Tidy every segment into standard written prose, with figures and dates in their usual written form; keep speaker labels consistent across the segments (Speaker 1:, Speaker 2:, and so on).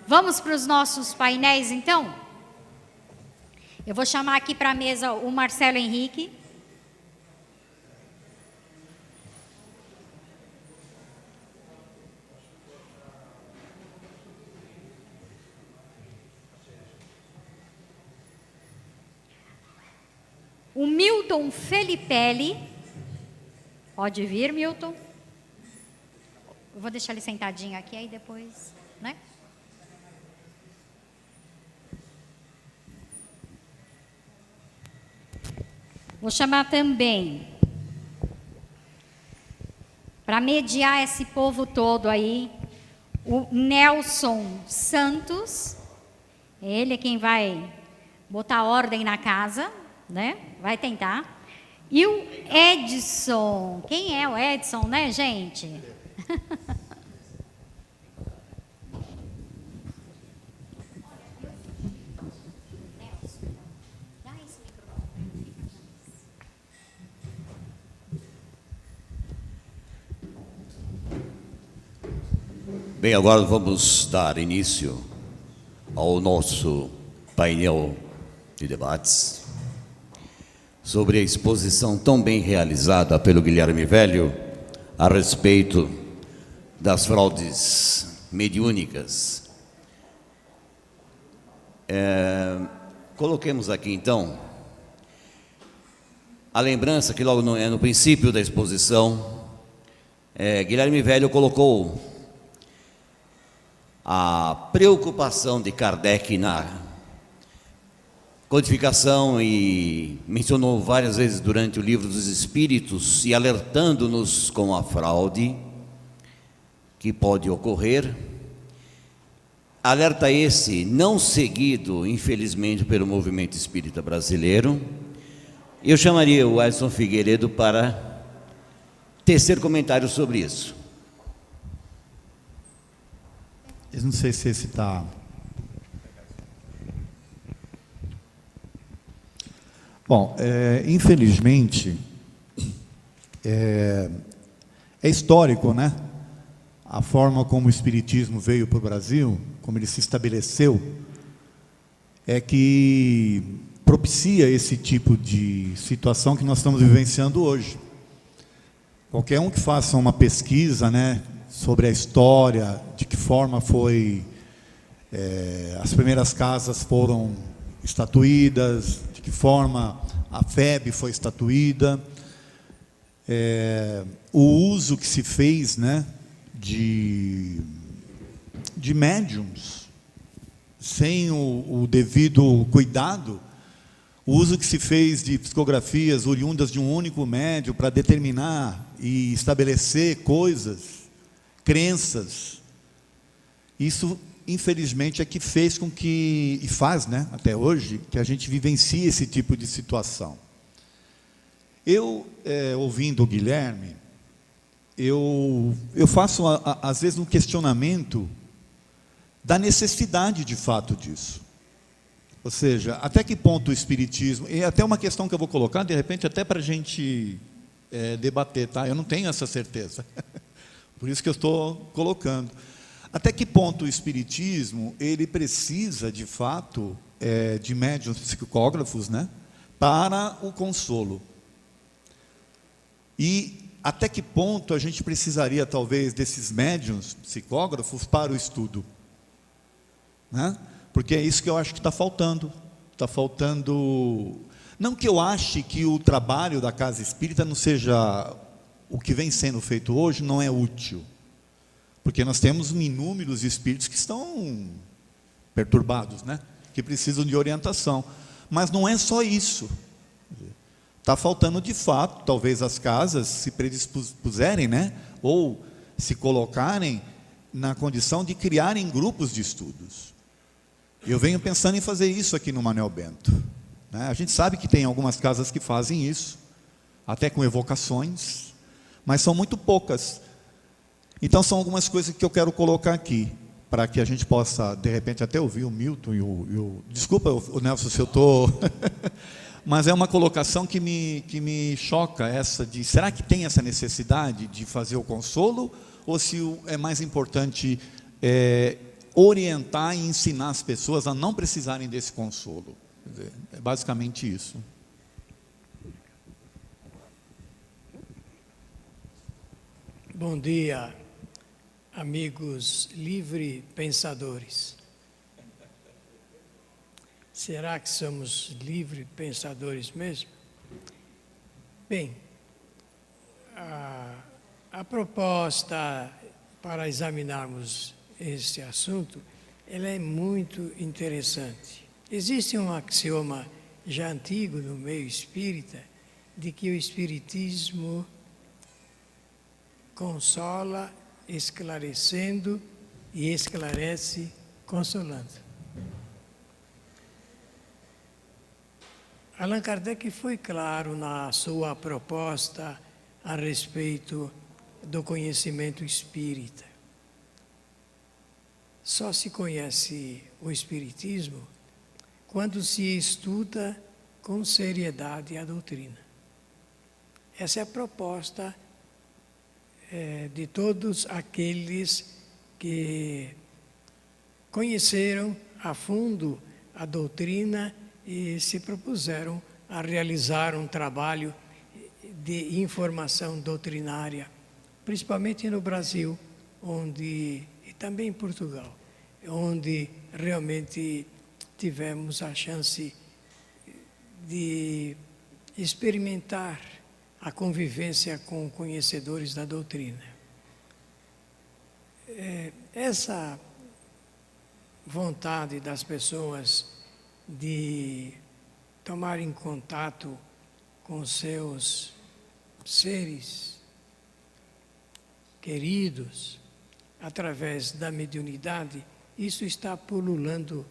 Speaker 1: Vamos para os nossos painéis, então? Eu vou chamar aqui para a mesa o Marcelo Henrique. O Milton Felipelli. Pode vir, Milton. Eu vou deixar ele sentadinho aqui, aí depois, né? Vou chamar também, para mediar esse povo todo aí, o Nelson Santos. Ele é quem vai botar ordem na casa, né? Vai tentar. E o Edson. Quem é o Edson, né, gente?
Speaker 2: Bem, agora vamos dar início ao nosso painel de debates sobre a exposição tão bem realizada pelo Guilherme Velho a respeito das fraudes mediúnicas. Coloquemos aqui, então, a lembrança que logo no princípio da exposição, Guilherme Velho colocou a preocupação de Kardec na codificação e mencionou várias vezes durante o Livro dos Espíritos e alertando-nos com a fraude que pode ocorrer. Alerta esse não seguido, infelizmente, pelo movimento espírita brasileiro. Eu chamaria o Edson Figueiredo para tecer comentários sobre isso.
Speaker 3: Eu não sei se esse está... Bom, infelizmente, é histórico, né? A forma como o Espiritismo veio para o Brasil, como ele se estabeleceu, é que propicia esse tipo de situação que nós estamos vivenciando hoje. Qualquer um que faça uma pesquisa, né, sobre a história, de que forma foi, as primeiras casas foram estatuídas, de que forma a FEB foi estatuída, o uso que se fez, né, de médiums, sem o devido cuidado, o uso que se fez de psicografias oriundas de um único médium para determinar e estabelecer coisas, crenças. Isso, infelizmente, é que fez com que, e faz, né, até hoje, que a gente vivencie esse tipo de situação. Eu, ouvindo o Guilherme, eu faço, às vezes, um questionamento da necessidade, de fato, disso. Ou seja, até que ponto o Espiritismo... E até uma questão que eu vou colocar, de repente, até para a gente debater, tá? Eu não tenho essa certeza. Por isso que eu estou colocando. Até que ponto o Espiritismo, ele precisa, de fato, de médiuns psicógrafos, né, para o consolo? E até que ponto a gente precisaria, talvez, desses médiuns psicógrafos para o estudo? Né? Porque é isso que eu acho que está faltando. Está faltando... Não que eu ache que o trabalho da Casa Espírita não seja... O que vem sendo feito hoje não é útil. Porque nós temos inúmeros espíritos que estão perturbados, né? Que precisam de orientação. Mas não é só isso. Está faltando, de fato, talvez as casas se predispuserem, né? Ou se colocarem na condição de criarem grupos de estudos. Eu venho pensando em fazer isso aqui no Manuel Bento, né? A gente sabe que tem algumas casas que fazem isso, até com evocações, mas são muito poucas. Então são algumas coisas que eu quero colocar aqui, para que a gente possa, de repente, até ouvir o Milton e o... Desculpa, o Nelson, se eu estou... Mas é uma colocação que me choca, essa de... Será que tem essa necessidade de fazer o consolo? Ou se é mais importante orientar e ensinar as pessoas a não precisarem desse consolo. Quer dizer, é basicamente isso.
Speaker 4: Bom dia, amigos livre pensadores. Será que somos livre pensadores mesmo? Bem, a proposta para examinarmos esse assunto, ela é muito interessante. Existe um axioma já antigo no meio espírita de que o espiritismo consola esclarecendo e esclarece consolando. Allan Kardec foi claro na sua proposta a respeito do conhecimento espírita. Só se conhece o espiritismo quando se estuda com seriedade a doutrina. Essa é a proposta de todos aqueles que conheceram a fundo a doutrina e se propuseram a realizar um trabalho de informação doutrinária, principalmente no Brasil, e também em Portugal, onde realmente tivemos a chance de experimentar a convivência com conhecedores da doutrina. Essa vontade das pessoas de tomarem contato com seus seres queridos através da mediunidade, isso está pululando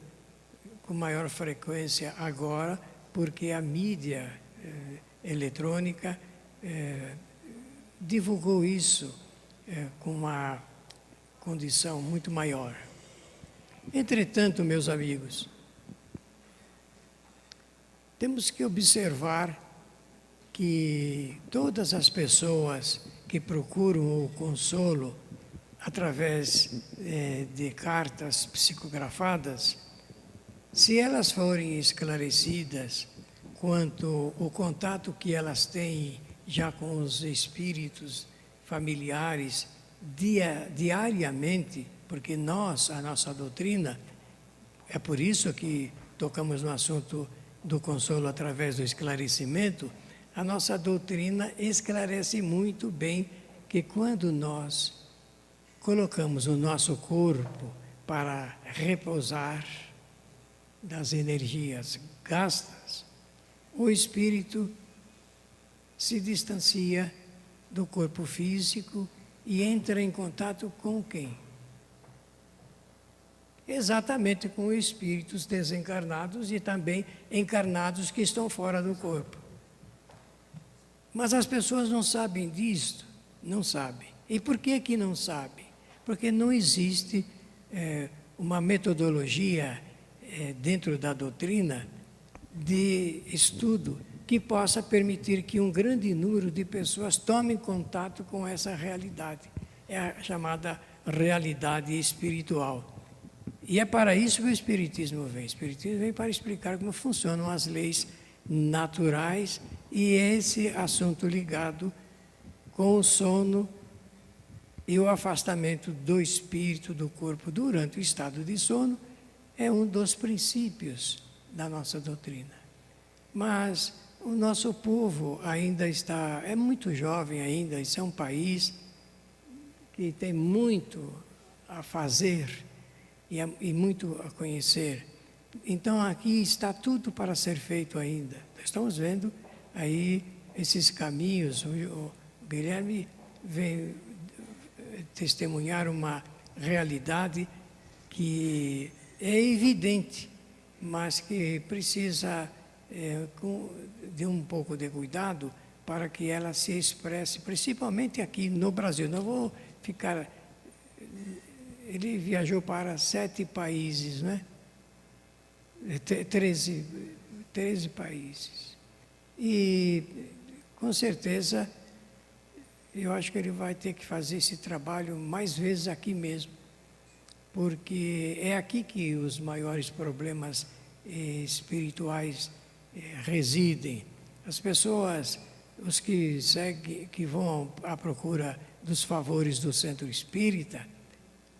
Speaker 4: com maior frequência agora, porque a mídia eletrônica divulgou isso com uma condição muito maior. Entretanto, meus amigos, temos que observar que todas as pessoas que procuram o consolo através de cartas psicografadas, se elas forem esclarecidas quanto ao contato que elas têm já com os espíritos familiares diariamente, porque a nossa doutrina, é por isso que tocamos no assunto do consolo através do esclarecimento, a nossa doutrina esclarece muito bem que quando nós colocamos o nosso corpo para repousar das energias gastas, o espírito se distancia do corpo físico e entra em contato com quem? Exatamente com espíritos desencarnados e também encarnados que estão fora do corpo. Mas as pessoas não sabem disso, não sabem. E por que não sabem? Porque não existe uma metodologia dentro da doutrina de estudo que possa permitir que um grande número de pessoas tomem contato com essa realidade. É a chamada realidade espiritual. E é para isso que o Espiritismo vem. O Espiritismo vem para explicar como funcionam as leis naturais e esse assunto ligado com o sono e o afastamento do espírito do corpo durante o estado de sono é um dos princípios da nossa doutrina. Mas o nosso povo ainda é muito jovem ainda, isso é um país que tem muito a fazer e muito a conhecer. Então aqui está tudo para ser feito ainda. Estamos vendo aí esses caminhos. O Guilherme veio testemunhar uma realidade que é evidente, mas que precisa de um pouco de cuidado para que ela se expresse, principalmente aqui no Brasil. Não vou ficar... Ele viajou para 7 países, né? 13 países. E, com certeza, eu acho que ele vai ter que fazer esse trabalho mais vezes aqui mesmo, porque é aqui que os maiores problemas espirituais residem. As pessoas, os que seguem, que vão à procura dos favores do centro espírita,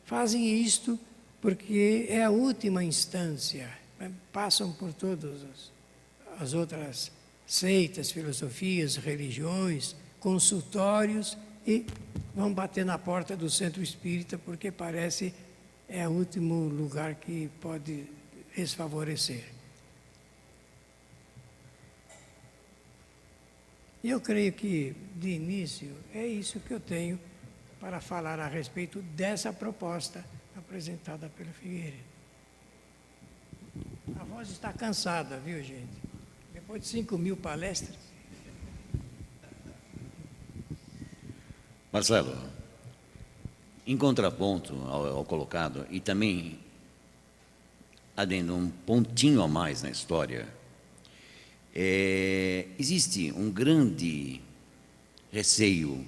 Speaker 4: fazem isto porque é a última instância. Passam por todas as outras seitas, filosofias, religiões, consultórios e vão bater na porta do centro espírita porque parece é o último lugar que pode lhes favorecer. Eu creio que, de início, é isso que eu tenho para falar a respeito dessa proposta apresentada pelo Figueiredo. A voz está cansada, viu, gente? Depois de 5.000 palestras.
Speaker 2: Marcelo, em contraponto ao colocado, e também adendo um pontinho a mais na história, existe um grande receio,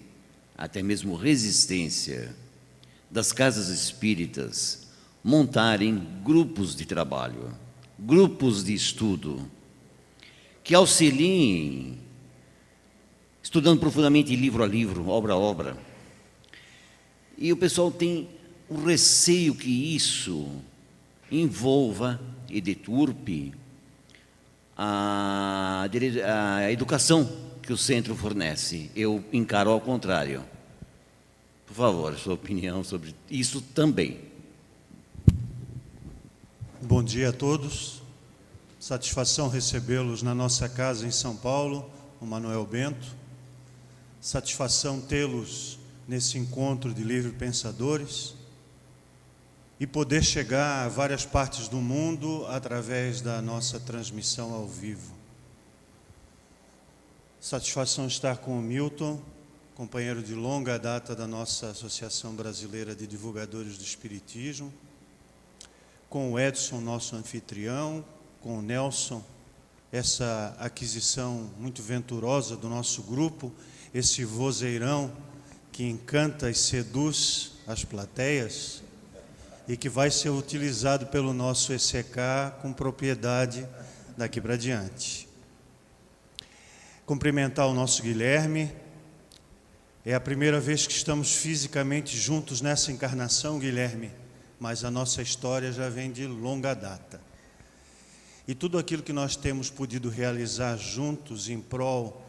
Speaker 2: até mesmo resistência, das casas espíritas montarem grupos de trabalho, grupos de estudo, que auxiliem, estudando profundamente livro a livro, obra a obra. E o pessoal tem o receio que isso envolva e deturpe a educação que o centro fornece. Eu encaro ao contrário. Por favor, sua opinião sobre isso também.
Speaker 5: Bom dia a todos. Satisfação recebê-los na nossa casa em São Paulo, o Manuel Bento. Satisfação tê-los nesse encontro de livre pensadores e poder chegar a várias partes do mundo através da nossa transmissão ao vivo. Satisfação estar com o Milton, companheiro de longa data da nossa Associação Brasileira de Divulgadores do Espiritismo, com o Edson, nosso anfitrião, com o Nelson, essa aquisição muito venturosa do nosso grupo, esse vozeirão que encanta e seduz as plateias e que vai ser utilizado pelo nosso ECK com propriedade daqui para diante. Cumprimentar o nosso Guilherme. É a primeira vez que estamos fisicamente juntos nessa encarnação, Guilherme, mas a nossa história já vem de longa data. E tudo aquilo que nós temos podido realizar juntos em prol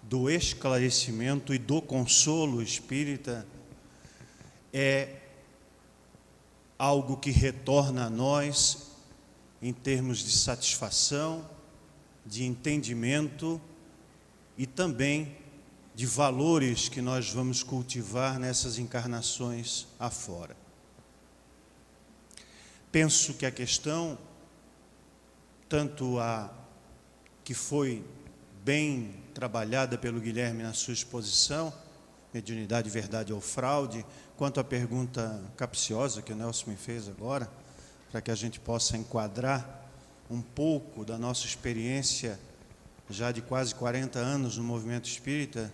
Speaker 5: do esclarecimento e do consolo espírita é algo que retorna a nós em termos de satisfação, de entendimento e também de valores que nós vamos cultivar nessas encarnações afora. Penso que a questão, tanto a que foi bem trabalhada pelo Guilherme na sua exposição, mediunidade, verdade ou fraude, quanto a pergunta capciosa que o Nelson me fez agora, para que a gente possa enquadrar um pouco da nossa experiência já de quase 40 anos no movimento espírita,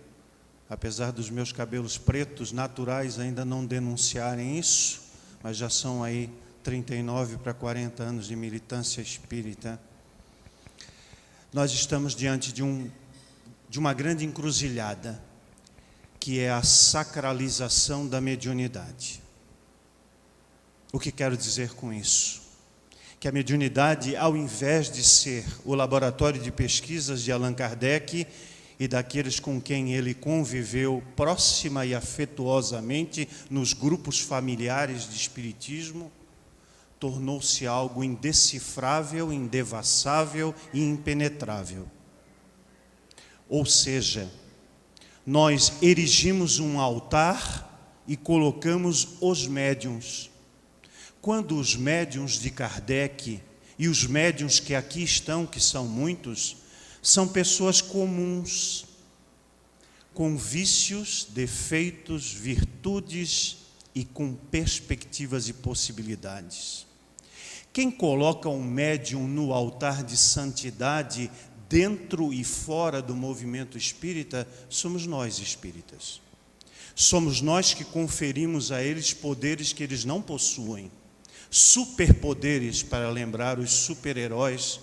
Speaker 5: apesar dos meus cabelos pretos naturais ainda não denunciarem isso, mas já são aí 39 para 40 anos de militância espírita. Nós estamos diante de uma grande encruzilhada, que é a sacralização da mediunidade. O que quero dizer com isso? Que a mediunidade, ao invés de ser o laboratório de pesquisas de Allan Kardec e daqueles com quem ele conviveu próxima e afetuosamente nos grupos familiares de espiritismo, tornou-se algo indecifrável, indevassável e impenetrável. Ou seja, nós erigimos um altar e colocamos os médiuns. Quando os médiuns de Kardec e os médiuns que aqui estão, que são muitos, são pessoas comuns, com vícios, defeitos, virtudes e com perspectivas e possibilidades. Quem coloca um médium no altar de santidade, dentro e fora do movimento espírita, somos nós espíritas. Somos nós que conferimos a eles poderes que eles não possuem. superpoderes para lembrar os super-heróis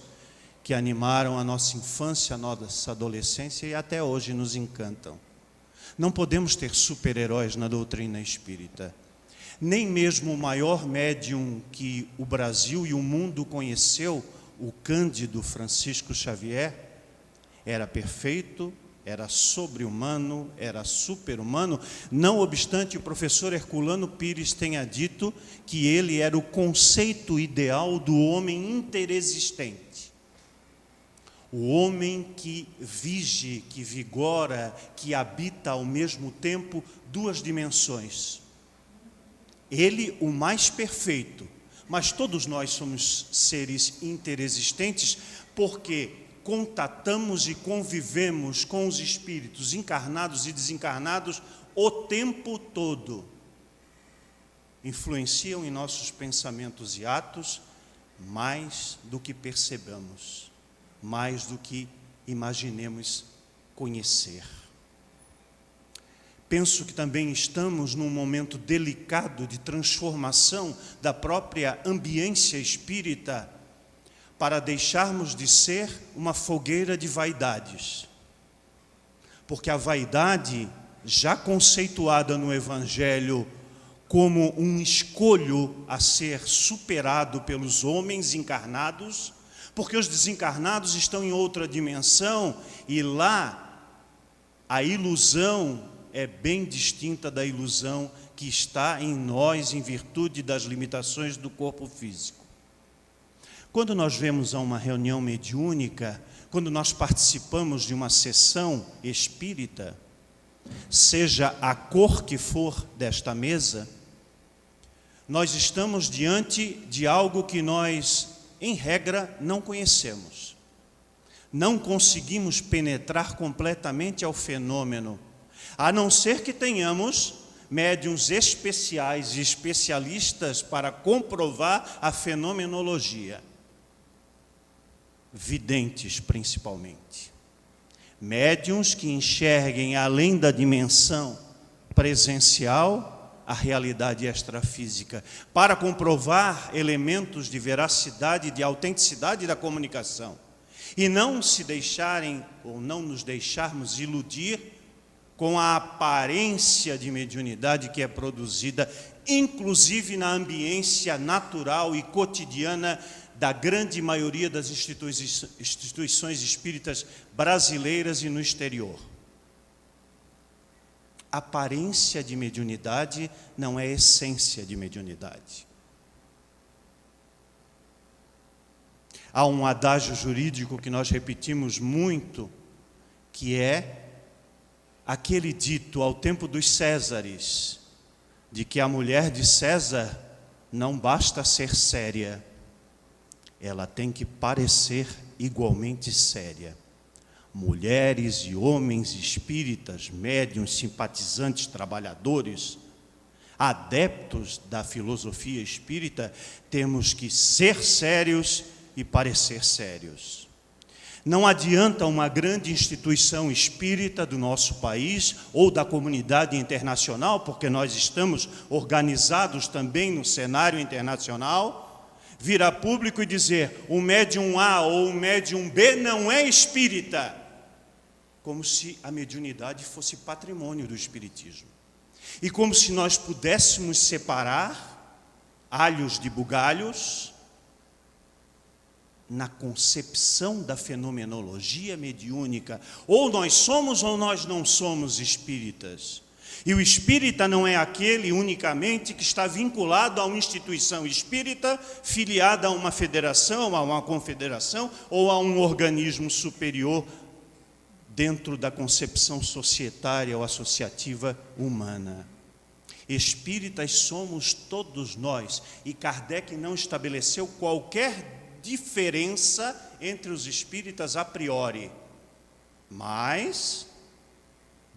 Speaker 5: que animaram a nossa infância, a nossa adolescência e até hoje nos encantam. Não podemos ter super-heróis na doutrina espírita. Nem mesmo o maior médium que o Brasil e o mundo conheceu, o Cândido Francisco Xavier, era perfeito, era sobre-humano, era super-humano, não obstante o professor Herculano Pires tenha dito que ele era o conceito ideal do homem interexistente. O homem que vige, que vigora, que habita ao mesmo tempo duas dimensões. Ele, o mais perfeito, mas todos nós somos seres interexistentes porque contatamos e convivemos com os espíritos encarnados e desencarnados o tempo todo. Influenciam em nossos pensamentos e atos mais do que percebamos, mais do que imaginemos conhecer. Penso que também estamos num momento delicado de transformação da própria ambiência espírita para deixarmos de ser uma fogueira de vaidades. Porque a vaidade, já conceituada no Evangelho como um escolho a ser superado pelos homens encarnados, porque os desencarnados estão em outra dimensão e lá a ilusão é bem distinta da ilusão que está em nós em virtude das limitações do corpo físico. Quando nós vemos a uma reunião mediúnica, quando nós participamos de uma sessão espírita, seja a cor que for desta mesa, nós estamos diante de algo que nós, em regra, não conhecemos. Não conseguimos penetrar completamente ao fenômeno, a não ser que tenhamos médiuns especiais e especialistas para comprovar a fenomenologia. Videntes, principalmente. Médiuns que enxerguem além da dimensão presencial a realidade extrafísica, para comprovar elementos de veracidade e de autenticidade da comunicação. E não se deixarem, ou não nos deixarmos iludir com a aparência de mediunidade que é produzida, inclusive na ambiência natural e cotidiana da grande maioria das instituições espíritas brasileiras e no exterior. Aparência de mediunidade não é essência de mediunidade. Há um adágio jurídico que nós repetimos muito, que é aquele dito ao tempo dos Césares, de que a mulher de César não basta ser séria, ela tem que parecer igualmente séria. Mulheres e homens espíritas, médiuns, simpatizantes, trabalhadores, adeptos da filosofia espírita, temos que ser sérios e parecer sérios. Não adianta uma grande instituição espírita do nosso país ou da comunidade internacional, porque nós estamos organizados também no cenário internacional, vir a público e dizer o médium A ou o médium B não é espírita, como se a mediunidade fosse patrimônio do espiritismo. E como se nós pudéssemos separar alhos de bugalhos na concepção da fenomenologia mediúnica. Ou nós somos ou nós não somos espíritas. E o espírita não é aquele unicamente que está vinculado a uma instituição espírita, filiada a uma federação, a uma confederação ou a um organismo superior dentro da concepção societária ou associativa humana. Espíritas somos todos nós, e Kardec não estabeleceu qualquer diferença entre os espíritas a priori, mas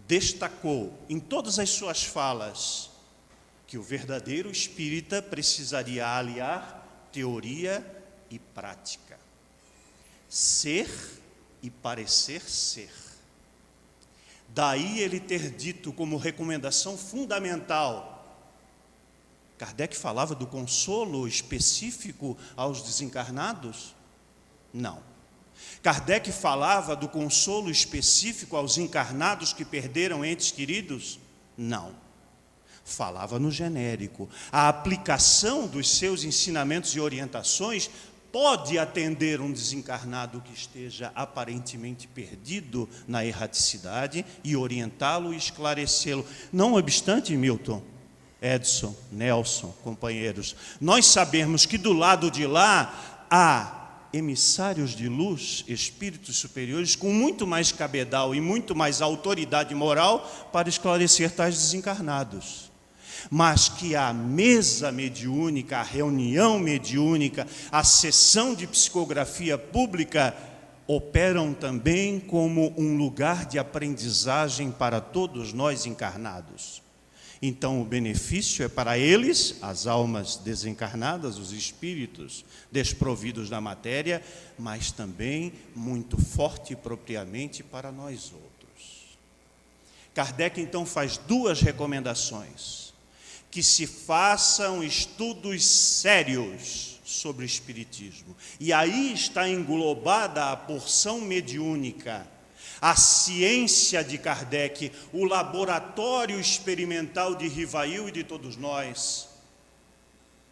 Speaker 5: destacou em todas as suas falas que o verdadeiro espírita precisaria aliar teoria e prática, ser e parecer ser. Daí ele ter dito como recomendação fundamental, Kardec falava do consolo específico aos desencarnados? Não. Kardec falava do consolo específico aos encarnados que perderam entes queridos? Não. Falava no genérico. A aplicação dos seus ensinamentos e orientações pode atender um desencarnado que esteja aparentemente perdido na erraticidade e orientá-lo e esclarecê-lo. Não obstante, Milton, Edson, Nelson, companheiros, nós sabemos que do lado de lá há emissários de luz, espíritos superiores, com muito mais cabedal e muito mais autoridade moral para esclarecer tais desencarnados. Mas que a mesa mediúnica, a reunião mediúnica, a sessão de psicografia pública operam também como um lugar de aprendizagem para todos nós encarnados. Então o benefício é para eles, as almas desencarnadas, os espíritos desprovidos da matéria, mas também muito forte e propriamente para nós outros. Kardec então faz duas recomendações: que se façam estudos sérios sobre o Espiritismo. E aí está englobada a porção mediúnica, a ciência de Kardec, o laboratório experimental de Rivail e de todos nós,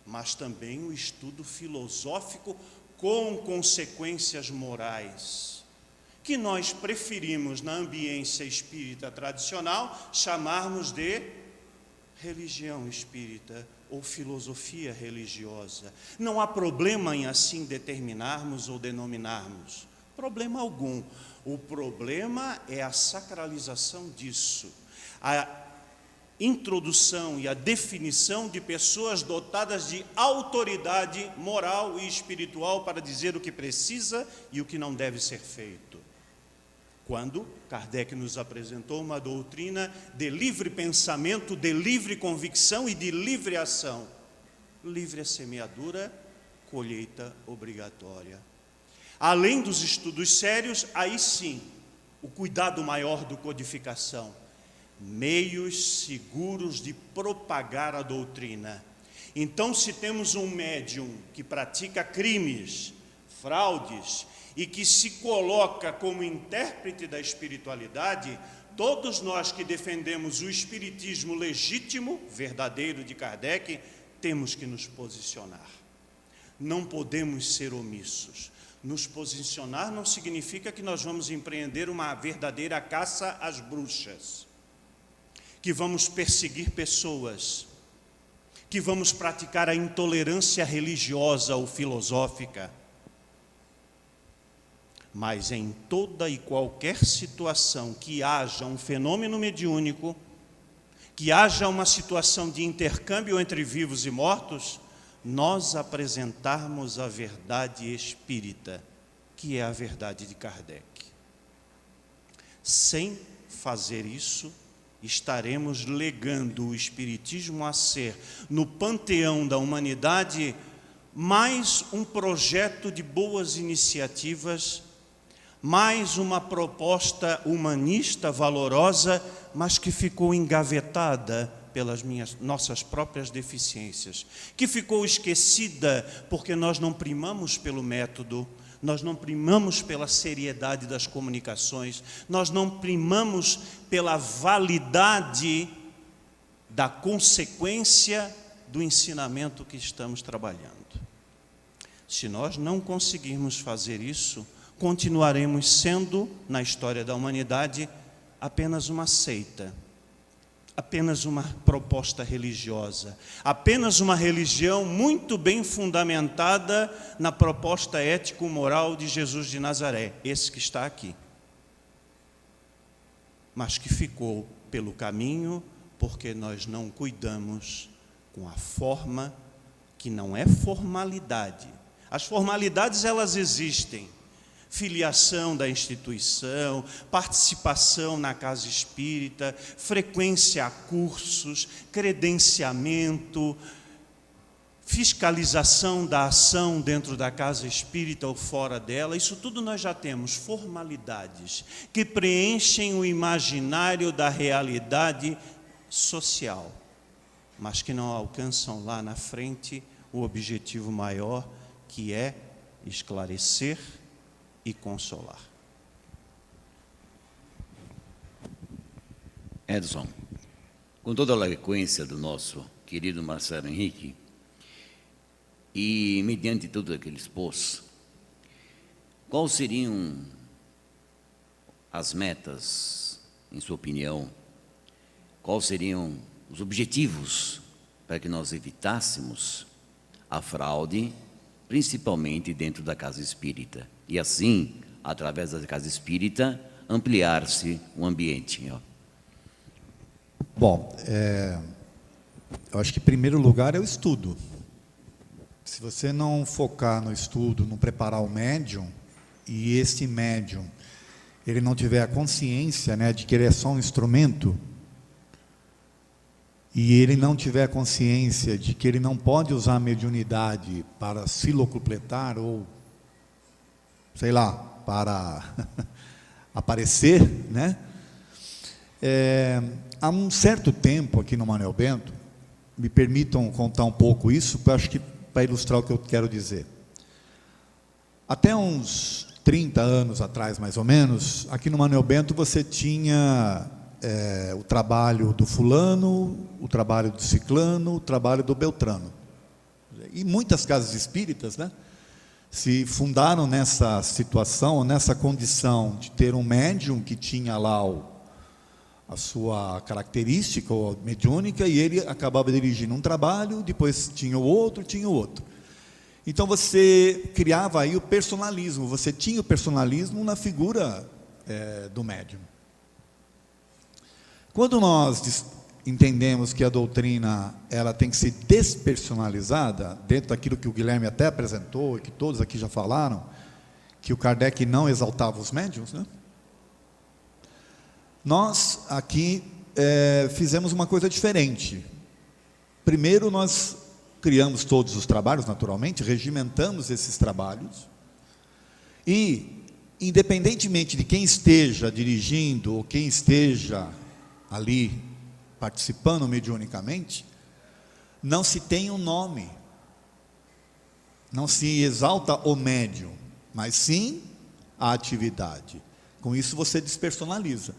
Speaker 5: mas também o estudo filosófico com consequências morais, que nós preferimos, na ambiência espírita tradicional, chamarmos de religião espírita ou filosofia religiosa. Não há problema em assim determinarmos ou denominarmos. Problema algum. O problema é a sacralização disso. A introdução e a definição de pessoas dotadas de autoridade moral e espiritual para dizer o que precisa e o que não deve ser feito. Quando Kardec nos apresentou uma doutrina de livre pensamento, de livre convicção e de livre ação. Livre a semeadura, colheita obrigatória. Além dos estudos sérios, aí sim, o cuidado maior do codificação. Meios seguros de propagar a doutrina. Então, se temos um médium que pratica crimes, fraudes, e que se coloca como intérprete da espiritualidade, todos nós que defendemos o espiritismo legítimo, verdadeiro de Kardec, temos que nos posicionar. Não podemos ser omissos. Nos posicionar não significa que nós vamos empreender uma verdadeira caça às bruxas, que vamos perseguir pessoas, que vamos praticar a intolerância religiosa ou filosófica. Mas em toda e qualquer situação que haja um fenômeno mediúnico, que haja uma situação de intercâmbio entre vivos e mortos, nós apresentarmos a verdade espírita, que é a verdade de Kardec. Sem fazer isso, estaremos legando o espiritismo a ser, no panteão da humanidade, mais um projeto de boas iniciativas, mais uma proposta humanista valorosa, mas que ficou engavetada pelas nossas próprias deficiências, que ficou esquecida porque nós não primamos pelo método, nós não primamos pela seriedade das comunicações, nós não primamos pela validade da consequência do ensinamento que estamos trabalhando. Se nós não conseguirmos fazer isso, continuaremos sendo, na história da humanidade, apenas uma seita, apenas uma proposta religiosa, apenas uma religião muito bem fundamentada na proposta ético-moral de Jesus de Nazaré, esse que está aqui, mas que ficou pelo caminho porque nós não cuidamos com a forma que não é formalidade. As formalidades, elas existem. Filiação da instituição, participação na casa espírita, frequência a cursos, credenciamento, fiscalização da ação dentro da casa espírita ou fora dela, isso tudo nós já temos, formalidades que preenchem o imaginário da realidade social. mas que não alcançam lá na frente o objetivo maior, que é esclarecer e consolar.
Speaker 2: Edson, com toda a eloquência do nosso querido Marcelo Henrique, e mediante tudo aquilo que ele expôs, quais seriam as metas, em sua opinião, quais seriam os objetivos para que nós evitássemos a fraude, principalmente dentro da casa espírita, e assim, através da casa espírita, ampliar-se o ambiente?
Speaker 3: Bom, eu acho que em primeiro lugar é o estudo. Se você não focar no estudo, não preparar o médium, e esse médium, ele não tiver a consciência, né, de que ele é só um instrumento, e ele não tiver a consciência de que ele não pode usar a mediunidade para se locupletar ou, sei lá, para aparecer, né? Há um certo tempo aqui no Manuel Bento, me permitam contar um pouco isso, porque eu acho que para ilustrar o que eu quero dizer. Até uns 30 anos atrás, mais ou menos, aqui no Manuel Bento você tinha o trabalho do fulano, o trabalho do ciclano, o trabalho do beltrano. E muitas casas espíritas, né, se fundaram nessa situação, nessa condição de ter um médium que tinha lá a sua característica mediúnica, e ele acabava dirigindo um trabalho, depois tinha o outro. Então você criava aí o personalismo, você tinha o personalismo na figura do médium. Quando nós entendemos que a doutrina ela tem que ser despersonalizada, dentro daquilo que o Guilherme até apresentou, e que todos aqui já falaram, que o Kardec não exaltava os médiuns, né? Nós aqui fizemos uma coisa diferente. Primeiro nós criamos todos os trabalhos, naturalmente, regimentamos esses trabalhos, e independentemente de quem esteja dirigindo, ou quem esteja ali participando mediunicamente, não se tem um nome, não se exalta o médium, mas sim a atividade. Com isso você despersonaliza.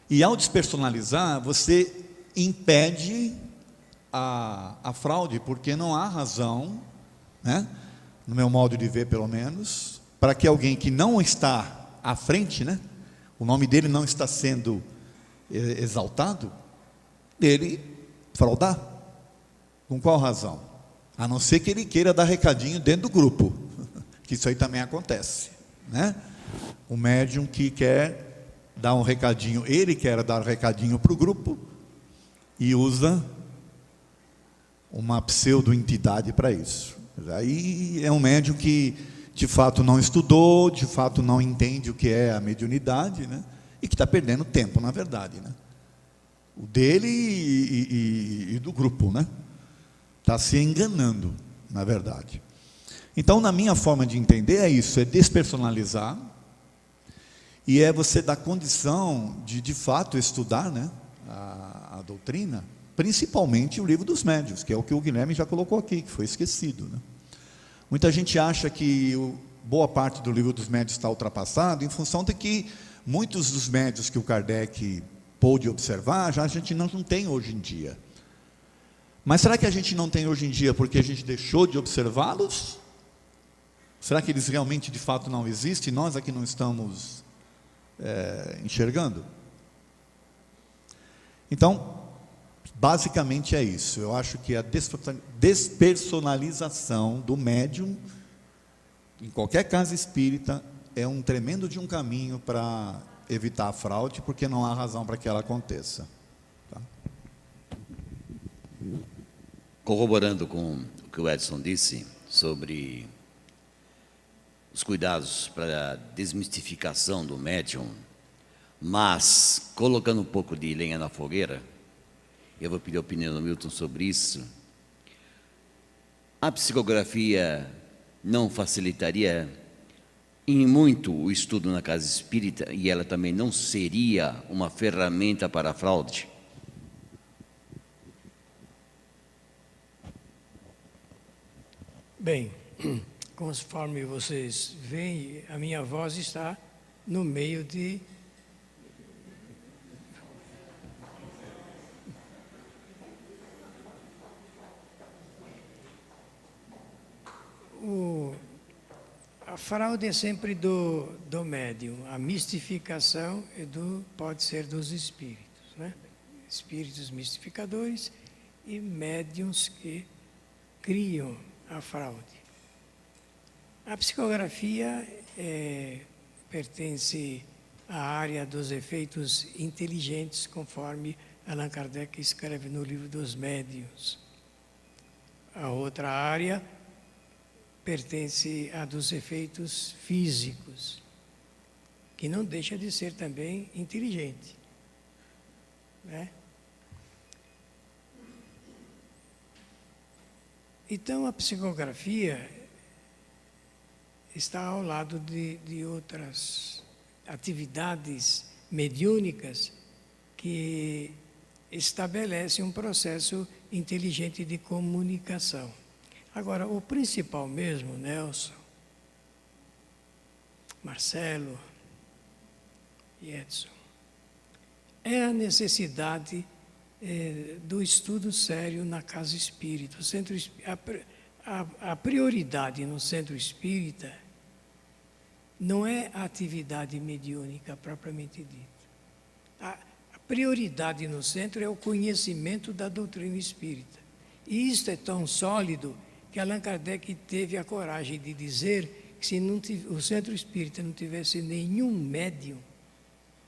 Speaker 3: E ao despersonalizar, você impede a fraude, porque não há razão, né, no meu modo de ver pelo menos, para que alguém que não está à frente, né, o nome dele não está sendo exaltado, dele fraudar. Com qual razão? A não ser que ele queira dar recadinho dentro do grupo, que isso aí também acontece, né? O médium que quer dar um recadinho, ele quer dar um recadinho para o grupo e usa uma pseudo-entidade para isso. Aí é um médium que de fato não estudou, de fato não entende o que é a mediunidade, né? E que está perdendo tempo, na verdade, né? O dele e do grupo, né? Está se enganando, na verdade. Então, na minha forma de entender, é isso, é despersonalizar, e é você dar condição de fato estudar, né, a doutrina, principalmente o livro dos médiuns, que é o que o Guilherme já colocou aqui, que foi esquecido, né? Muita gente acha que boa parte do livro dos médiuns está ultrapassado, em função de que muitos dos médiuns que o Kardec pôde observar, já a gente não tem hoje em dia. Mas será que a gente não tem hoje em dia porque a gente deixou de observá-los? Será que eles realmente de fato não existem e nós aqui não estamos enxergando? Então, basicamente é isso. Eu acho que a despersonalização do médium, em qualquer casa espírita, é um tremendo de um caminho para evitar a fraude, porque não há razão para que ela aconteça. Tá?
Speaker 2: Corroborando com o que o Edson disse sobre os cuidados para a desmistificação do médium, mas colocando um pouco de lenha na fogueira, eu vou pedir a opinião do Milton sobre isso. A psicografia não facilitaria em muito o estudo na casa espírita, e ela também não seria uma ferramenta para a fraude?
Speaker 4: Bem, conforme vocês veem, a minha voz está no meio de a fraude é sempre do médium, a mistificação pode ser dos espíritos, né? Espíritos mistificadores e médiums que criam a fraude. A psicografia pertence à área dos efeitos inteligentes, conforme Allan Kardec escreve no livro dos médiuns. A outra área pertence à dos efeitos físicos, que não deixa de ser também inteligente, né? Então, a psicografia está ao lado de outras atividades mediúnicas que estabelecem um processo inteligente de comunicação. Agora, o principal mesmo, Nelson, Marcelo e Edson, é a necessidade do estudo sério na casa espírita. A prioridade no centro espírita não é a atividade mediúnica propriamente dita. A prioridade no centro é o conhecimento da doutrina espírita. E isto é tão sólido que Allan Kardec teve a coragem de dizer que se o centro espírita não tivesse nenhum médium,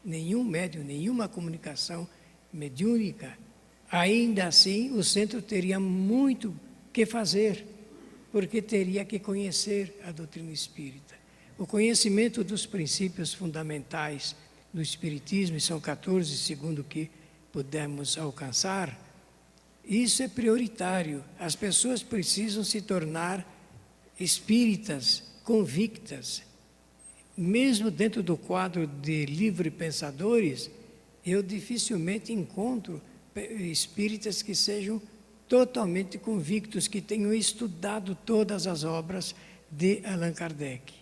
Speaker 4: nenhuma comunicação mediúnica, ainda assim o centro teria muito que fazer, porque teria que conhecer a doutrina espírita. O conhecimento dos princípios fundamentais do espiritismo, e são 14, segundo o que pudemos alcançar, isso é prioritário. As pessoas precisam se tornar espíritas convictas. Mesmo dentro do quadro de livre pensadores, eu dificilmente encontro espíritas que sejam totalmente convictos, que tenham estudado todas as obras de Allan Kardec.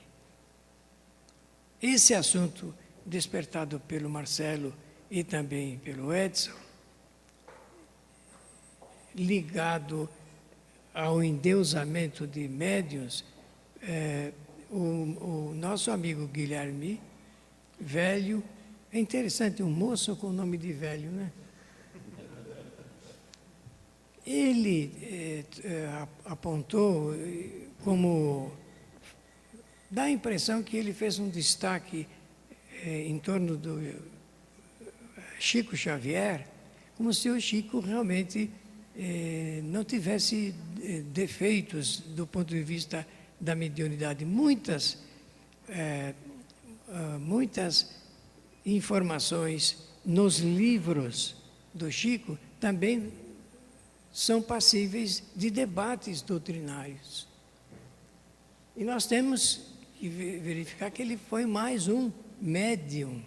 Speaker 4: Esse assunto, despertado pelo Marcelo e também pelo Edson, ligado ao endeusamento de médiuns, o nosso amigo Guilherme, velho, é interessante, um moço com o nome de velho, né? Ele apontou como... dá a impressão que ele fez um destaque em torno do Chico Xavier, como se o Chico realmente não tivesse defeitos do ponto de vista da mediunidade. Muitas informações nos livros do Chico também são passíveis de debates doutrinários. E nós temos que verificar que ele foi mais um médium.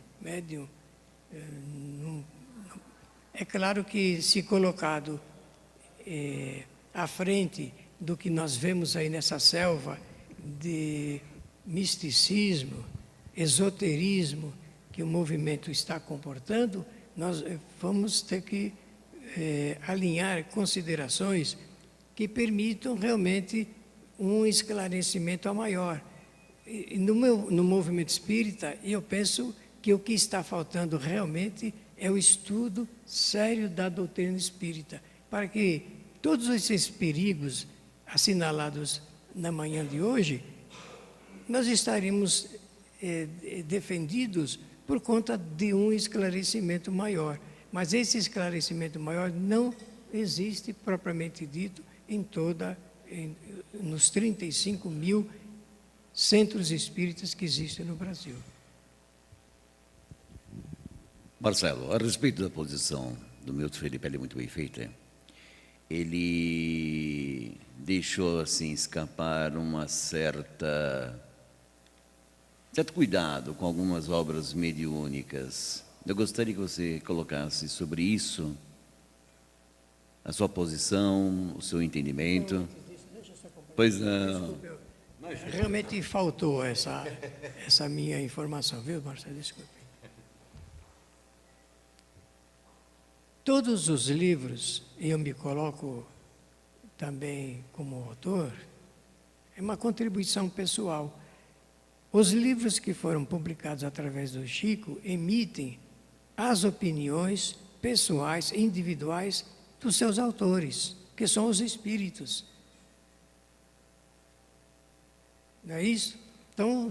Speaker 4: É claro que, se colocado à frente do que nós vemos aí nessa selva de misticismo, esoterismo que o movimento está comportando, nós vamos ter que alinhar considerações que permitam realmente um esclarecimento maior. E no movimento espírita, eu penso que o que está faltando realmente é o estudo sério da doutrina espírita, para que todos esses perigos assinalados na manhã de hoje, nós estaremos defendidos por conta de um esclarecimento maior. Mas esse esclarecimento maior não existe, propriamente dito, nos 35 mil centros espíritas que existem no Brasil.
Speaker 2: Marcelo, a respeito da posição do Milton Felipe, ela é muito bem feita. Ele deixou assim escapar certo cuidado com algumas obras mediúnicas. Eu gostaria que você colocasse sobre isso a sua posição, o seu entendimento. Pois não.
Speaker 4: Realmente faltou essa minha informação, viu, Marcelo? Desculpe. Todos os livros, e eu me coloco também como autor, é uma contribuição pessoal. Os livros que foram publicados através do Chico emitem as opiniões pessoais, individuais dos seus autores, que são os espíritos. Não é isso? Então,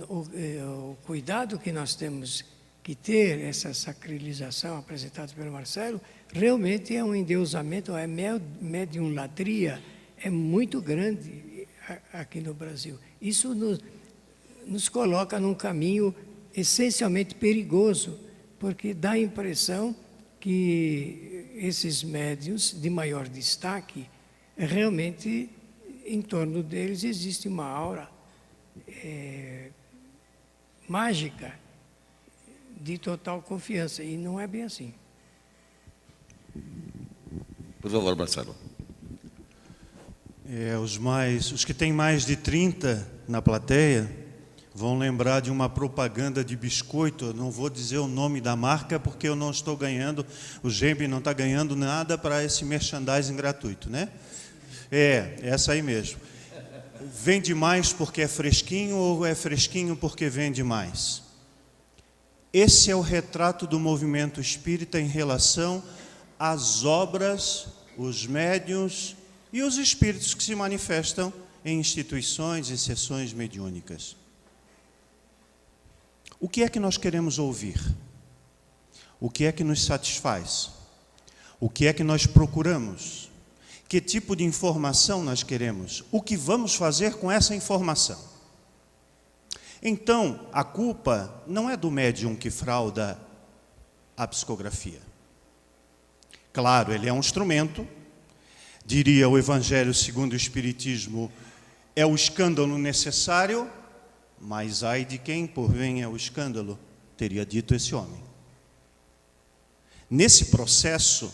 Speaker 4: o cuidado que nós temos que ter, essa sacralização apresentada pelo Marcelo, realmente é um endeusamento, é mediulatria, é muito grande aqui no Brasil. Isso nos coloca num caminho essencialmente perigoso, porque dá a impressão que esses médiuns de maior destaque, realmente em torno deles existe uma aura mágica de total confiança, e não é bem assim.
Speaker 2: Por favor, Marcelo.
Speaker 5: Os que têm mais de 30 na plateia vão lembrar de uma propaganda de biscoito. Eu não vou dizer o nome da marca porque eu não estou ganhando, o GEMB não está ganhando nada para esse merchandising gratuito, né? Essa aí mesmo. Vende mais porque é fresquinho ou é fresquinho porque vende mais? Esse é o retrato do movimento espírita em relação às obras, os médiuns e os espíritos que se manifestam em instituições e sessões mediúnicas. O que é que nós queremos ouvir? O que é que nos satisfaz? O que é que nós procuramos? Que tipo de informação nós queremos? O que vamos fazer com essa informação? Então, a culpa não é do médium que frauda a psicografia. Claro, ele é um instrumento, diria o Evangelho segundo o Espiritismo, é o escândalo necessário, mas ai de quem porvenha o escândalo, teria dito esse homem. Nesse processo,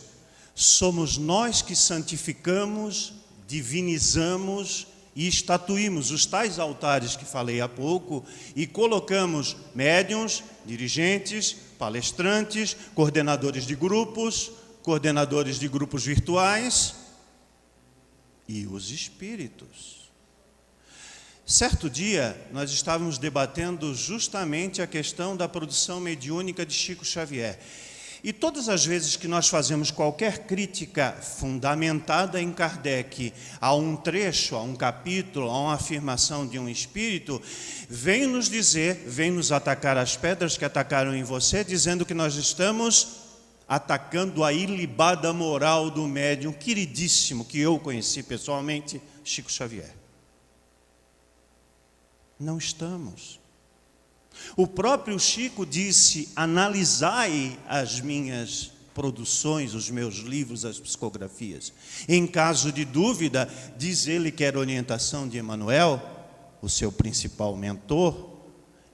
Speaker 5: somos nós que santificamos, divinizamos e estatuímos os tais altares que falei há pouco e colocamos médiuns, dirigentes, palestrantes, coordenadores de grupos virtuais e os espíritos. Certo dia, nós estávamos debatendo justamente a questão da produção mediúnica de Chico Xavier. E todas as vezes que nós fazemos qualquer crítica fundamentada em Kardec a um trecho, a um capítulo, a uma afirmação de um espírito, vem nos dizer, vem nos atacar as pedras que atacaram em você, dizendo que nós estamos atacando a ilibada moral do médium queridíssimo que eu conheci pessoalmente, Chico Xavier. Não estamos. O próprio Chico disse: analisai as minhas produções, os meus livros, as psicografias. Em caso de dúvida, diz ele que era orientação de Emmanuel, o seu principal mentor.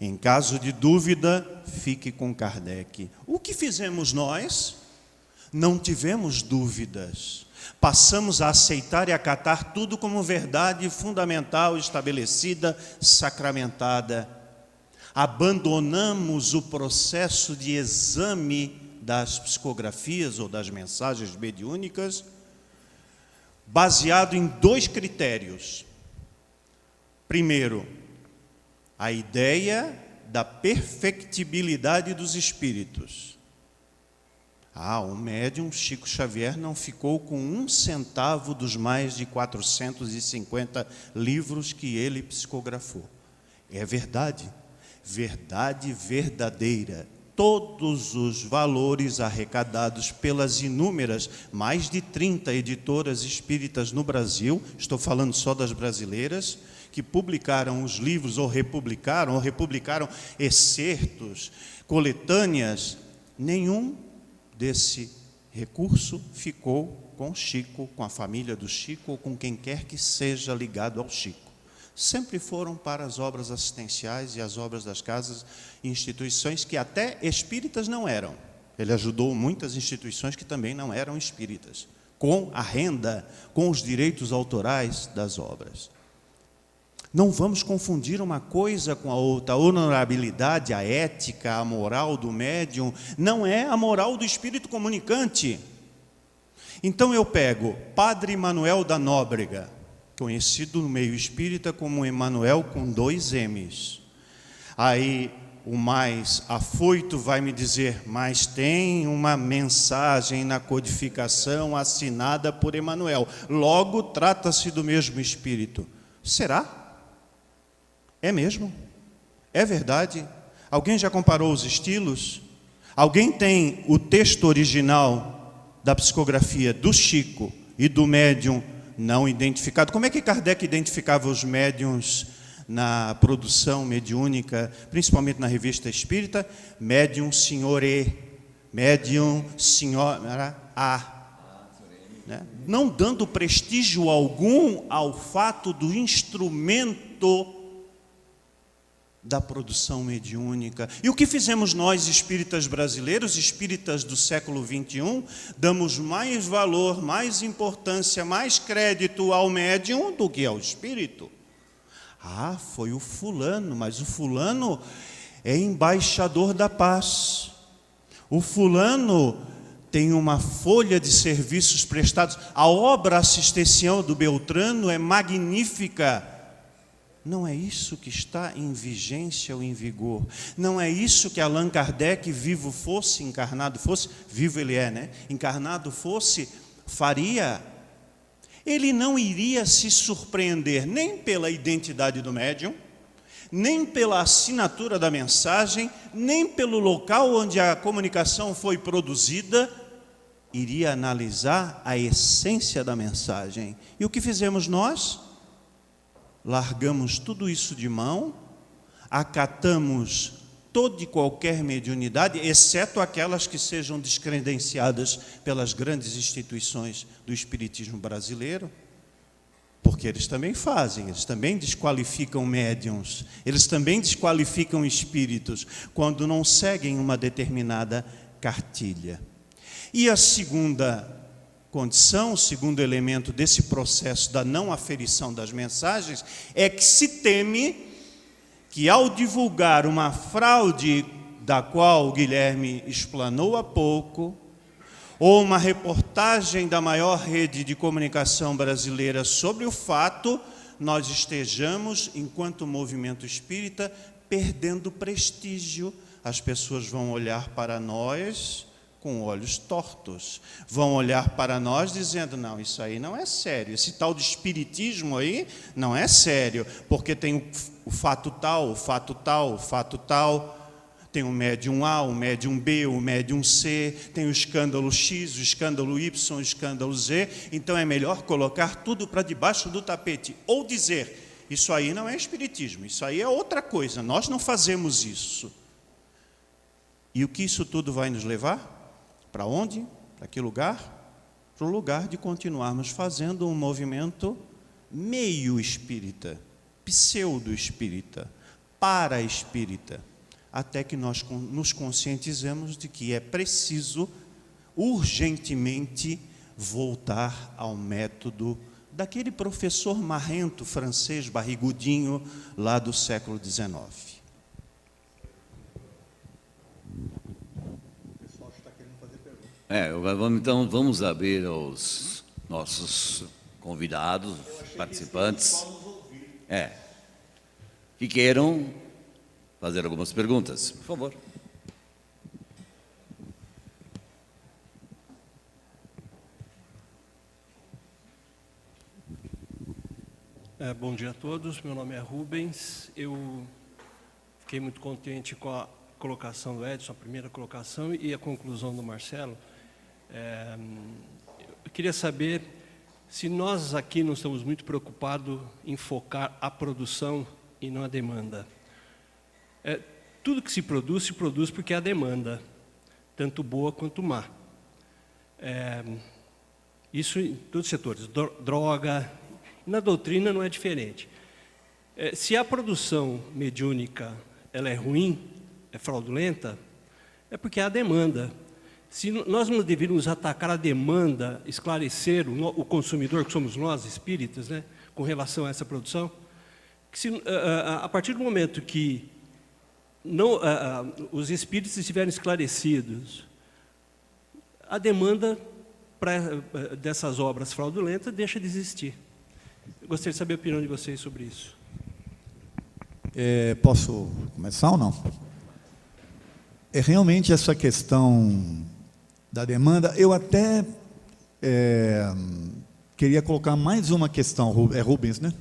Speaker 5: Em caso de dúvida, fique com Kardec. O que fizemos nós? Não tivemos dúvidas. Passamos a aceitar e acatar tudo como verdade fundamental, estabelecida, sacramentada. Abandonamos o processo de exame das psicografias ou das mensagens mediúnicas, baseado em 2 critérios. Primeiro, a ideia da perfectibilidade dos espíritos. O médium Chico Xavier não ficou com 1 centavo dos mais de 450 livros que ele psicografou. É verdade. Verdade verdadeira. Todos os valores arrecadados pelas inúmeras, mais de 30 editoras espíritas no Brasil, estou falando só das brasileiras, que publicaram os livros ou republicaram excertos, coletâneas, nenhum desse recurso ficou com Chico, com a família do Chico ou com quem quer que seja ligado ao Chico. Sempre foram para as obras assistenciais e as obras das casas e instituições que até espíritas não eram. Ele ajudou muitas instituições que também não eram espíritas, com a renda, com os direitos autorais das obras. Não vamos confundir uma coisa com a outra. A honorabilidade, a ética, a moral do médium não é a moral do espírito comunicante. Então eu pego Padre Manuel da Nóbrega, conhecido no meio espírita como Emanuel com 2 M's. Aí o mais afoito vai me dizer, mas tem uma mensagem na codificação assinada por Emanuel. Logo, trata-se do mesmo espírito. Será? É mesmo? É verdade? Alguém já comparou os estilos? Alguém tem o texto original da psicografia do Chico e do médium não identificado? Como é que Kardec identificava os médiums na produção mediúnica, principalmente na Revista Espírita? Médium senhor E, médium senhora A. Né? Não dando prestígio algum ao fato do instrumento da produção mediúnica. E o que fizemos nós, espíritas brasileiros, espíritas do século XXI, damos mais valor, mais importância, mais crédito ao médium do que ao espírito. Ah, foi o fulano, mas o fulano é embaixador da paz. O fulano tem uma folha de serviços prestados. A obra assistencial do Beltrano é magnífica. Não é isso que está em vigência ou em vigor. Não é isso que Allan Kardec, vivo fosse, encarnado fosse, vivo ele é, né? Encarnado fosse, faria. Ele não iria se surpreender nem pela identidade do médium, nem pela assinatura da mensagem, nem pelo local onde a comunicação foi produzida. Iria analisar a essência da mensagem. E o que fizemos nós? Largamos tudo isso de mão, acatamos toda e qualquer mediunidade, exceto aquelas que sejam descredenciadas pelas grandes instituições do espiritismo brasileiro, porque eles também fazem, eles também desqualificam médiuns, eles também desqualificam espíritos, quando não seguem uma determinada cartilha. E a segunda condição, o segundo elemento desse processo da não aferição das mensagens, é que se teme que ao divulgar uma fraude da qual o Guilherme explanou há pouco, ou uma reportagem da maior rede de comunicação brasileira sobre o fato, nós estejamos, enquanto movimento espírita, perdendo prestígio. As pessoas vão olhar para nós com olhos tortos, vão olhar para nós dizendo, não, isso aí não é sério, esse tal de espiritismo aí não é sério, porque tem o fato tal, o fato tal, o fato tal, tem o médium A, o médium B, o médium C, tem o escândalo X, o escândalo Y, o escândalo Z, então é melhor colocar tudo para debaixo do tapete, ou dizer, isso aí não é espiritismo, isso aí é outra coisa, nós não fazemos isso. E o que isso tudo vai nos levar? Para onde? Para que lugar? Para o lugar de continuarmos fazendo um movimento meio espírita, pseudo espírita, para espírita, até que nós nos conscientizemos de que é preciso urgentemente voltar ao método daquele professor marrento francês, barrigudinho, lá do século XIX.
Speaker 2: Então vamos abrir aos nossos convidados, participantes, que queiram fazer algumas perguntas, por favor.
Speaker 6: Bom dia a todos, meu nome é Rubens. Eu fiquei muito contente com a colocação do Edson, a primeira colocação, e a conclusão do Marcelo. Eu queria saber se nós aqui não estamos muito preocupados em focar a produção e não a demanda. Tudo que se produz porque há demanda, tanto boa quanto má. Isso em todos os setores, droga, na doutrina não é diferente. Se a produção mediúnica ela é ruim, é fraudulenta, é porque há demanda. Se nós não deveríamos atacar a demanda, esclarecer o consumidor, que somos nós, espíritas, né, com relação a essa produção, que a partir do momento que não, os espíritos estiverem esclarecidos, a demanda dessas obras fraudulentas deixa de existir. Eu gostaria de saber a opinião de vocês sobre isso.
Speaker 3: Posso começar ou não? Realmente essa questão da demanda, eu até queria colocar mais uma questão, Rubens, né?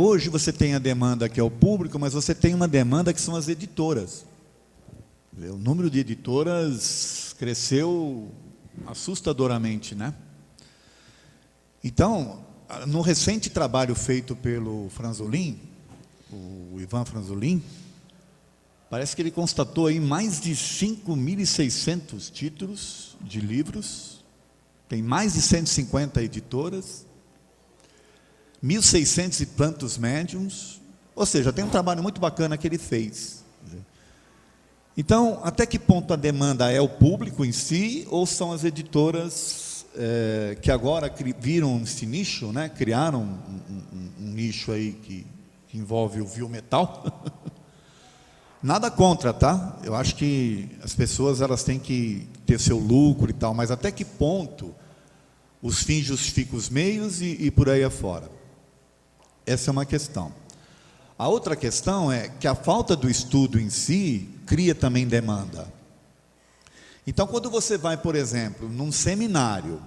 Speaker 3: Hoje você tem a demanda que é o público, mas você tem uma demanda que são as editoras. O número de editoras cresceu assustadoramente, né? Então, no recente trabalho feito pelo Franzolin, o Ivan Franzolin, parece que ele constatou aí mais de 5.600 títulos de livros, tem mais de 150 editoras, 1.600 e tantos médiums, ou seja, tem um trabalho muito bacana que ele fez. Então, até que ponto a demanda é o público em si, ou são as editoras que agora viram esse nicho, né? Criaram um nicho aí que envolve o viu-metal? Nada contra, tá? Eu acho que as pessoas elas têm que ter seu lucro e tal, mas até que ponto os fins justificam os meios e por aí afora? Essa é uma questão. A outra questão é que a falta do estudo em si cria também demanda. Então, quando você vai, por exemplo, num seminário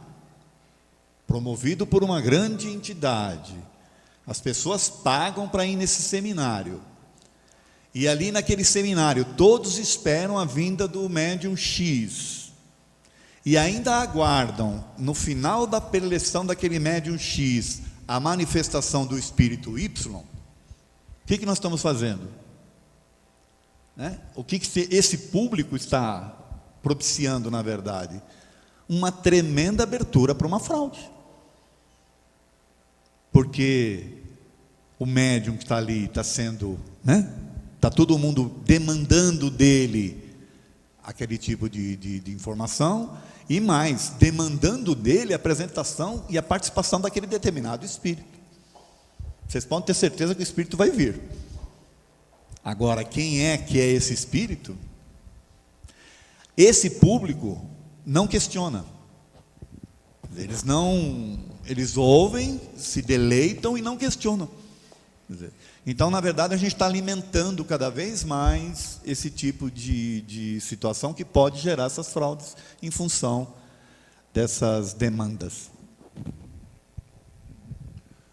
Speaker 3: promovido por uma grande entidade, as pessoas pagam para ir nesse seminário. E ali naquele seminário, todos esperam a vinda do médium X. E ainda aguardam, no final da preleção daquele médium X, a manifestação do espírito Y. O que nós estamos fazendo? O que esse público está propiciando, na verdade? Uma tremenda abertura para uma fraude. Porque o médium que está ali está sendo, está todo mundo demandando dele aquele tipo de informação, e mais, demandando dele a apresentação e a participação daquele determinado espírito. Vocês podem ter certeza que o espírito vai vir. Agora, quem é que é esse espírito? Esse público não questiona. Eles ouvem, se deleitam e não questionam. Então, na verdade, a gente está alimentando cada vez mais esse tipo de situação que pode gerar essas fraudes em função dessas demandas.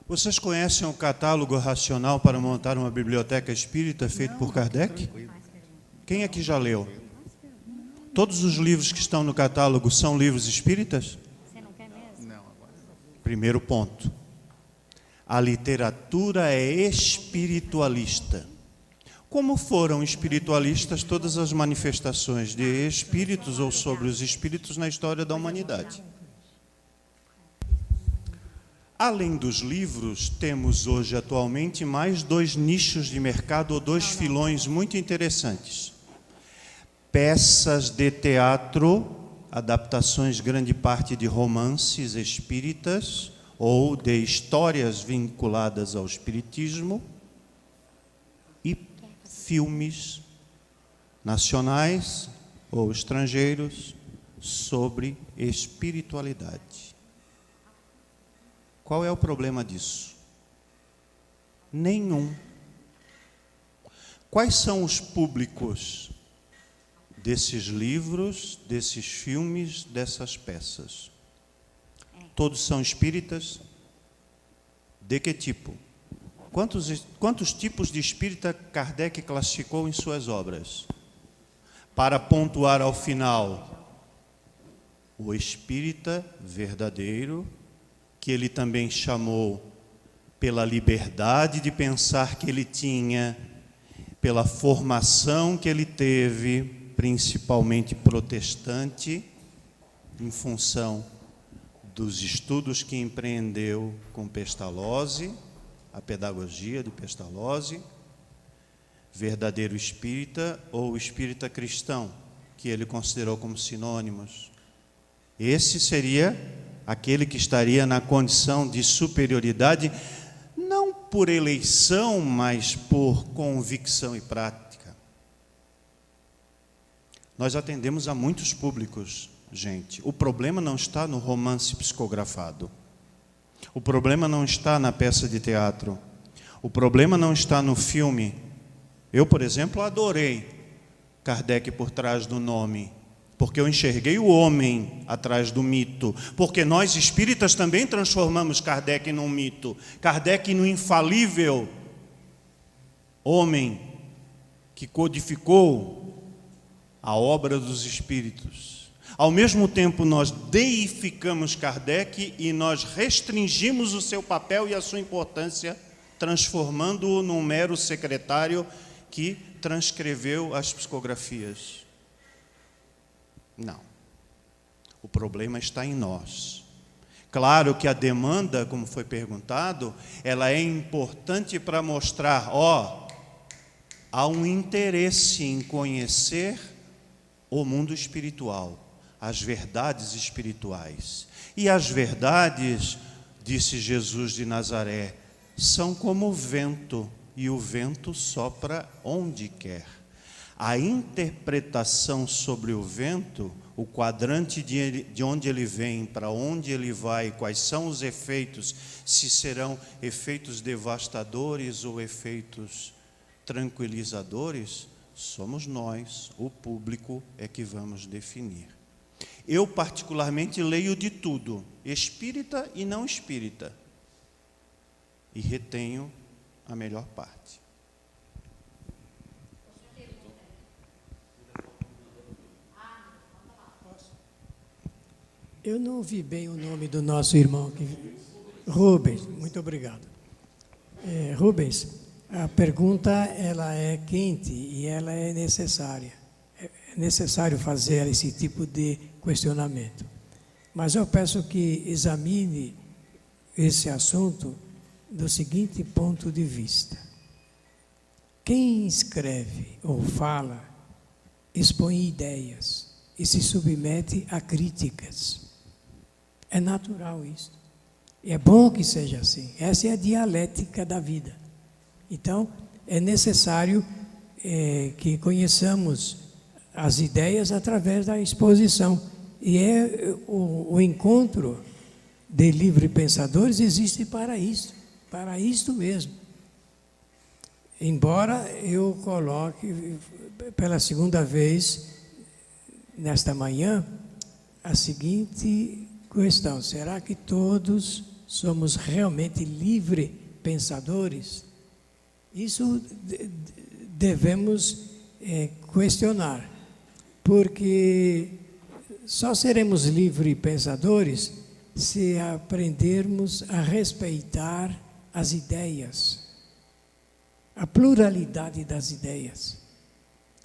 Speaker 5: Vocês conhecem o catálogo racional para montar uma biblioteca espírita feito por Kardec? Quem aqui já leu? Todos os livros que estão no catálogo são livros espíritas?
Speaker 1: Você não quer mesmo?
Speaker 5: Não. Primeiro ponto. A literatura é espiritualista. Como foram espiritualistas todas as manifestações de espíritos ou sobre os espíritos na história da humanidade? Além dos livros, temos hoje atualmente mais 2 nichos de mercado ou 2 filões muito interessantes. Peças de teatro, adaptações grande parte de romances espíritas ou de histórias vinculadas ao espiritismo, e filmes nacionais ou estrangeiros sobre espiritualidade. Qual é o problema disso? Nenhum. Quais são os públicos desses livros, desses filmes, dessas peças? Todos são espíritas? De que tipo? Quantos tipos de espírita Kardec classificou em suas obras? Para pontuar ao final, o espírita verdadeiro, que ele também chamou pela liberdade de pensar que ele tinha, pela formação que ele teve, principalmente protestante, em função dos estudos que empreendeu com Pestalozzi, a pedagogia de Pestalozzi, verdadeiro espírita ou espírita cristão, que ele considerou como sinônimos. Esse seria aquele que estaria na condição de superioridade, não por eleição, mas por convicção e prática. Nós atendemos a muitos públicos, gente. O problema não está no romance psicografado. O problema não está na peça de teatro. O problema não está no filme. Eu, por exemplo, adorei Kardec por trás do nome, porque eu enxerguei o homem atrás do mito, porque nós espíritas também transformamos Kardec num mito, Kardec no infalível homem que codificou a obra dos espíritos. Ao mesmo tempo, nós deificamos Kardec e nós restringimos o seu papel e a sua importância, transformando-o num mero secretário que transcreveu as psicografias. Não. O problema está em nós. Claro que a demanda, como foi perguntado, ela é importante para mostrar, há um interesse em conhecer o mundo espiritual, as verdades espirituais. E as verdades, disse Jesus de Nazaré, são como o vento, e o vento sopra onde quer. A interpretação sobre o vento, o quadrante de onde ele vem, para onde ele vai, quais são os efeitos, se serão efeitos devastadores ou efeitos tranquilizadores, somos nós, o público, é que vamos definir. Eu, particularmente, leio de tudo, espírita e não espírita, e retenho a melhor parte.
Speaker 4: Eu não ouvi bem o nome do nosso irmão. Rubens, muito obrigado. Rubens, a pergunta ela é quente e ela é necessária. É necessário fazer esse tipo de questionamento. Mas eu peço que examine esse assunto do seguinte ponto de vista. Quem escreve ou fala expõe ideias e se submete a críticas. É natural isso. É bom que seja assim. Essa é a dialética da vida. Então, é necessário que conheçamos as ideias através da exposição. E o encontro de livre pensadores existe para isso mesmo. Embora eu coloque pela segunda vez nesta manhã a seguinte questão: será que todos somos realmente livre pensadores? Isso devemos questionar, porque só seremos livre pensadores se aprendermos a respeitar as ideias, a pluralidade das ideias.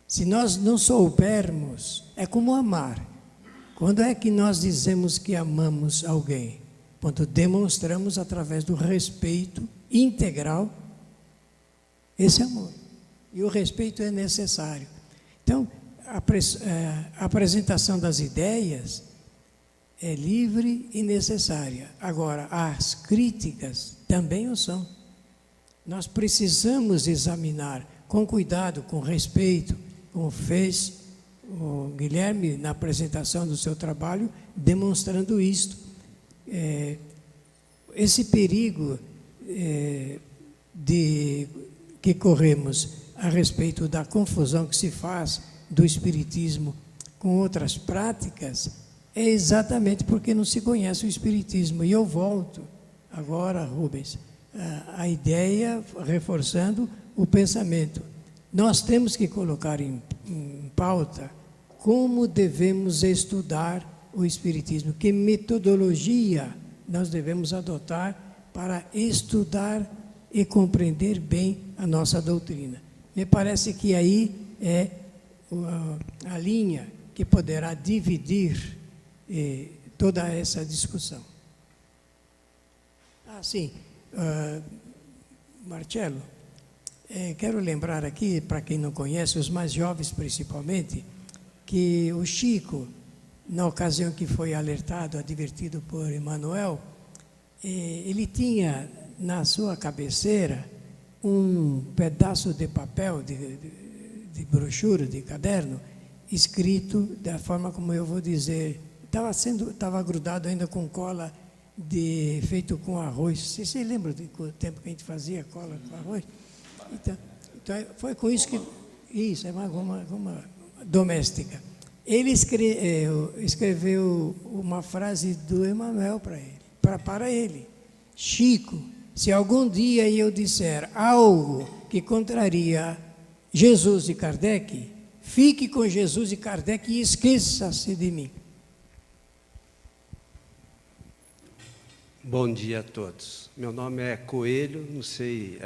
Speaker 4: Se nós não soubermos, é como amar. Quando é que nós dizemos que amamos alguém? Quando demonstramos através do respeito integral esse amor. E o respeito é necessário. Então, a apresentação das ideias é livre e necessária. Agora, as críticas também o são. Nós precisamos examinar com cuidado, com respeito, como fez o Guilherme na apresentação do seu trabalho, demonstrando isto. Esse perigo que corremos a respeito da confusão que se faz do espiritismo com outras práticas é exatamente porque não se conhece o espiritismo. E eu volto agora, Rubens, a ideia reforçando o pensamento. Nós temos que colocar em pauta como devemos estudar o espiritismo, que metodologia nós devemos adotar para estudar e compreender bem a nossa doutrina. Me parece que aí é a linha que poderá dividir toda essa discussão. Sim, Marcelo, quero lembrar aqui, para quem não conhece, os mais jovens principalmente, que o Chico, na ocasião que foi alertado, advertido por Emmanuel, ele tinha na sua cabeceira um pedaço de papel, de brochura, de caderno, escrito da forma como eu vou dizer. Estava grudado ainda com cola feito com arroz. Vocês lembram do tempo que a gente fazia cola com arroz? Então foi com isso que... Isso, é uma goma doméstica. Ele escreveu uma frase do Emmanuel para ele. Chico, se algum dia eu disser algo que contraria Jesus e Kardec, fique com Jesus e Kardec e esqueça-se de mim.
Speaker 7: Bom dia a todos. Meu nome é Coelho, não sei,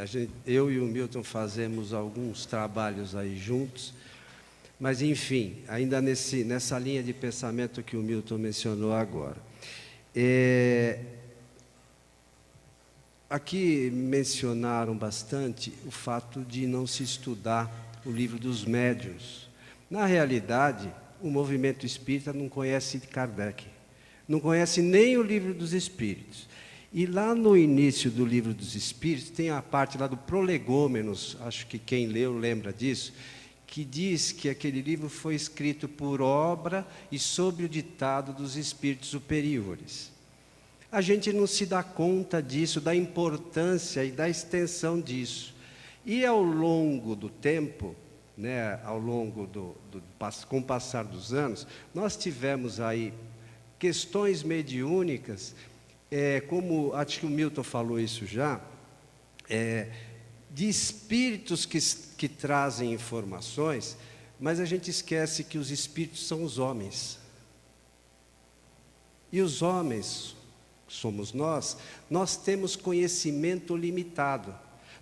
Speaker 7: eu e o Milton fazemos alguns trabalhos aí juntos, mas enfim, ainda nessa linha de pensamento que o Milton mencionou agora. Aqui mencionaram bastante o fato de não se estudar o livro dos médiuns. Na realidade, o movimento espírita não conhece Kardec, não conhece nem o livro dos Espíritos. E lá no início do livro dos Espíritos, tem a parte lá do Prolegômenos, acho que quem leu lembra disso, que diz que aquele livro foi escrito por obra e sob o ditado dos espíritos superiores. A gente não se dá conta disso, da importância e da extensão disso. E ao longo do tempo, né, com o passar dos anos, nós tivemos aí questões mediúnicas, como acho que o Milton falou isso já, de espíritos que trazem informações, mas a gente esquece que os espíritos são os homens. E os homens, somos nós temos conhecimento limitado,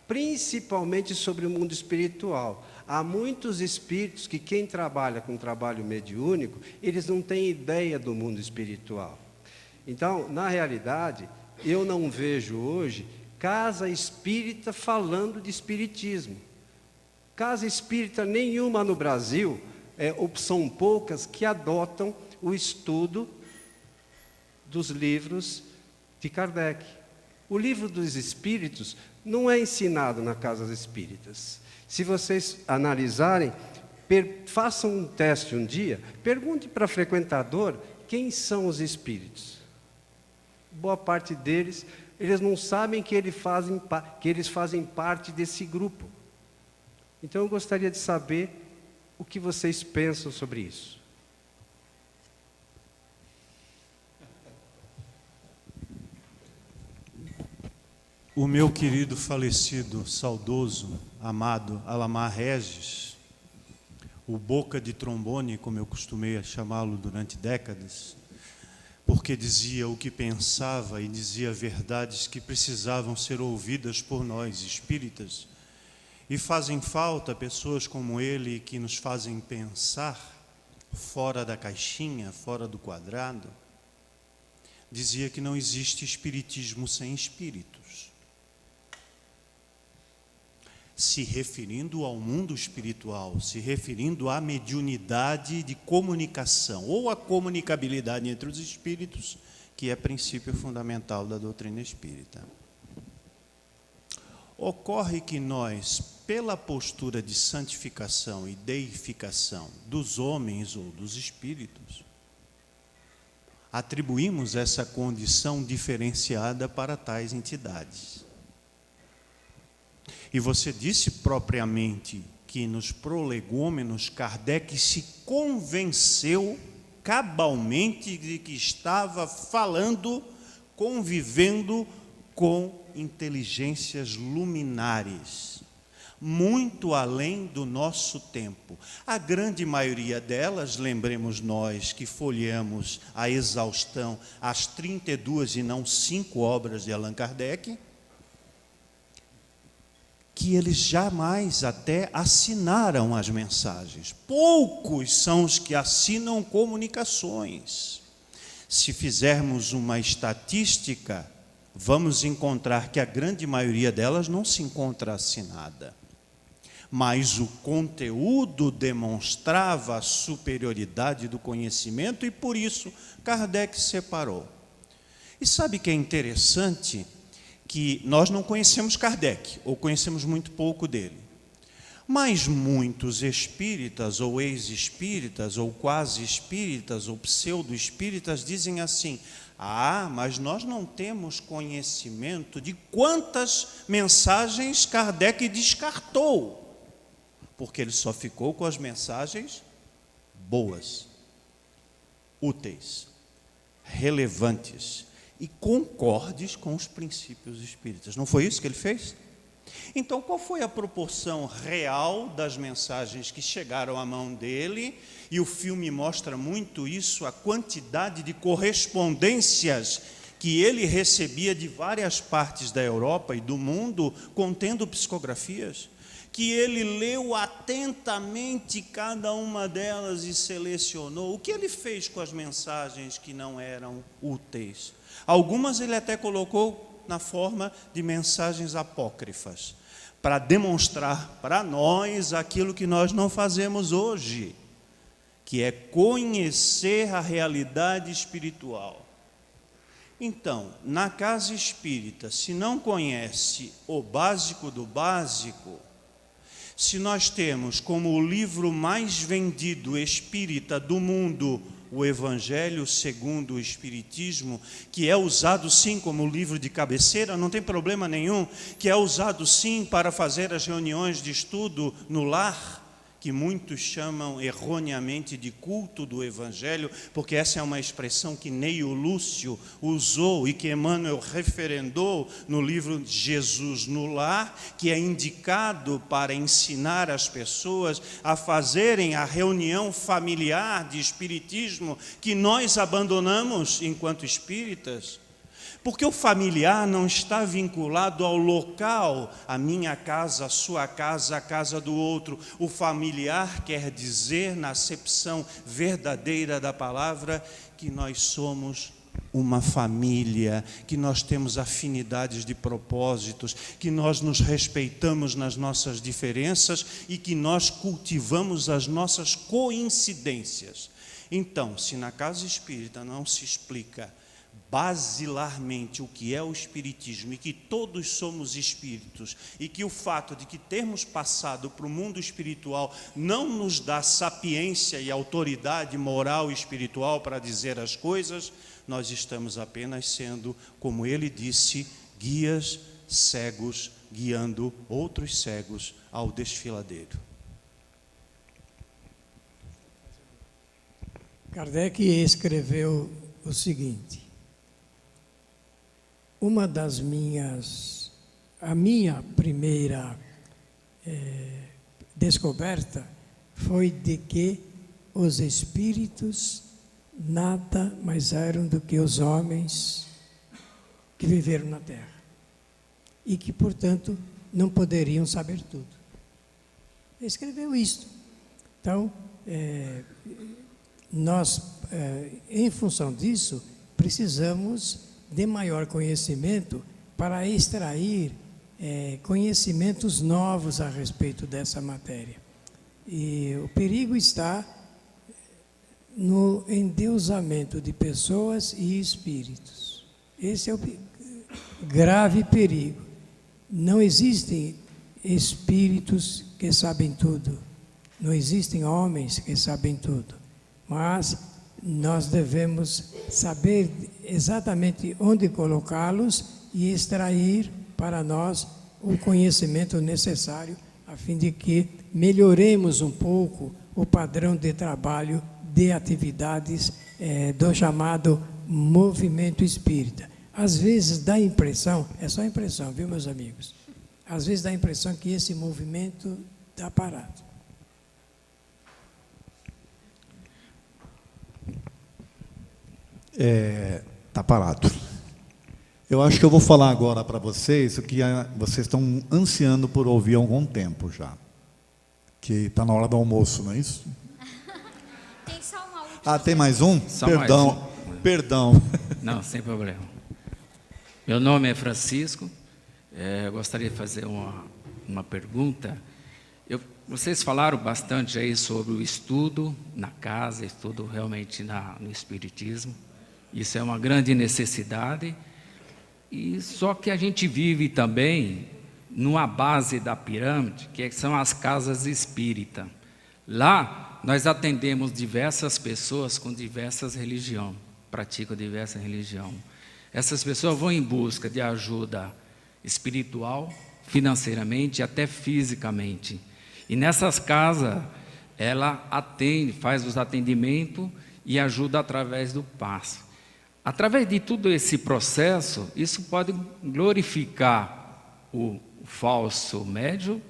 Speaker 7: principalmente sobre o mundo espiritual. Há muitos espíritos que quem trabalha com trabalho mediúnico, eles não têm ideia do mundo espiritual. Então, na realidade, eu não vejo hoje casa espírita falando de espiritismo. Casa espírita nenhuma no Brasil, são poucas que adotam o estudo dos livros de Kardec. O livro dos Espíritos não é ensinado na casa espíritas. Se vocês analisarem, façam um teste um dia, pergunte para frequentador quem são os espíritos. Boa parte deles, eles não sabem que eles fazem parte desse grupo. Então eu gostaria de saber o que vocês pensam sobre isso.
Speaker 5: O meu querido falecido, saudoso, amado Alamar Regis, o boca de trombone, como eu costumei chamá-lo durante décadas, porque dizia o que pensava e dizia verdades que precisavam ser ouvidas por nós, espíritas, e fazem falta pessoas como ele que nos fazem pensar fora da caixinha, fora do quadrado. Dizia que não existe espiritismo sem espíritos. Se referindo ao mundo espiritual, se referindo à mediunidade de comunicação, ou à comunicabilidade entre os espíritos, que é princípio fundamental da doutrina espírita. Ocorre que nós, pela postura de santificação e deificação dos homens ou dos espíritos, atribuímos essa condição diferenciada para tais entidades. E você disse propriamente que nos prolegômenos Kardec se convenceu cabalmente de que estava falando, convivendo com inteligências luminares, muito além do nosso tempo. A grande maioria delas, lembremos nós que folheamos a exaustão as 32 e não 5 obras de Allan Kardec, que eles jamais até assinaram as mensagens. Poucos são os que assinam comunicações. Se fizermos uma estatística, vamos encontrar que a grande maioria delas não se encontra assinada. Mas o conteúdo demonstrava a superioridade do conhecimento e, por isso, Kardec separou. E sabe que é interessante? que nós não conhecemos Kardec, ou conhecemos muito pouco dele. Mas muitos espíritas, ou ex-espíritas, ou quase espíritas, ou pseudo-espíritas dizem assim: ah, mas nós não temos conhecimento de quantas mensagens Kardec descartou, porque ele só ficou com as mensagens boas, úteis, relevantes e concordes com os princípios espíritas. Não foi isso que ele fez? Então, qual foi a proporção real das mensagens que chegaram à mão dele? E o filme mostra muito isso, a quantidade de correspondências que ele recebia de várias partes da Europa e do mundo, contendo psicografias, que ele leu atentamente cada uma delas e selecionou. O que ele fez com as mensagens que não eram úteis? Algumas ele até colocou na forma de mensagens apócrifas, para demonstrar para nós aquilo que nós não fazemos hoje, que é conhecer a realidade espiritual. Então, na casa espírita, se não conhece o básico do básico, se nós temos como o livro mais vendido espírita do mundo o Evangelho segundo o Espiritismo, que é usado sim como livro de cabeceira, não tem problema nenhum, que é usado sim para fazer as reuniões de estudo no lar, que muitos chamam erroneamente de culto do Evangelho, porque essa é uma expressão que Neio Lúcio usou e que Emmanuel referendou no livro Jesus no Lar, que é indicado para ensinar as pessoas a fazerem a reunião familiar de espiritismo que nós abandonamos enquanto espíritas. Porque o familiar não está vinculado ao local, a minha casa, a sua casa, a casa do outro. O familiar quer dizer, na acepção verdadeira da palavra, que nós somos uma família, que nós temos afinidades de propósitos, que nós nos respeitamos nas nossas diferenças e que nós cultivamos as nossas coincidências. Então, se na casa espírita não se explica basilarmente o que é o espiritismo e que todos somos espíritos e que o fato de que termos passado para o mundo espiritual não nos dá sapiência e autoridade moral e espiritual para dizer as coisas, nós estamos apenas sendo, como ele disse, guias cegos guiando outros cegos ao desfiladeiro.
Speaker 4: Kardec escreveu o seguinte: a minha primeira descoberta foi de que os espíritos nada mais eram do que os homens que viveram na Terra e que, portanto, não poderiam saber tudo. Ele escreveu isto. Então, nós, em função disso, precisamos de maior conhecimento para extrair conhecimentos novos a respeito dessa matéria. E o perigo está no endeusamento de pessoas e espíritos. Esse é o grave perigo. Não existem espíritos que sabem tudo, não existem homens que sabem tudo, mas nós devemos saber exatamente onde colocá-los e extrair para nós o conhecimento necessário, a fim de que melhoremos um pouco o padrão de trabalho, de atividades do chamado movimento espírita. Às vezes dá a impressão, é só impressão, viu, meus amigos? Às vezes dá a impressão que esse movimento está parado.
Speaker 3: Está parado. Eu acho que eu vou falar agora para vocês o que vocês estão ansiando por ouvir há algum tempo já. Que está na hora do almoço, não é isso?
Speaker 1: Tem só uma última.
Speaker 3: Ah, tem mais um?
Speaker 8: Só
Speaker 3: Perdão,
Speaker 8: mais um.
Speaker 3: perdão.
Speaker 8: Não, sem problema. Meu nome é Francisco. Eu gostaria de fazer uma pergunta. Vocês falaram bastante aí sobre o estudo na casa, estudo realmente no Espiritismo. Isso é uma grande necessidade. E só que a gente vive também numa base da pirâmide, que são as casas espíritas. Lá nós atendemos diversas pessoas com diversas religiões, praticam diversas religiões. Essas pessoas vão em busca de ajuda espiritual, financeiramente e até fisicamente. E nessas casas, ela atende, faz os atendimentos e ajuda através do passe. Através de todo esse processo, isso pode glorificar o falso médium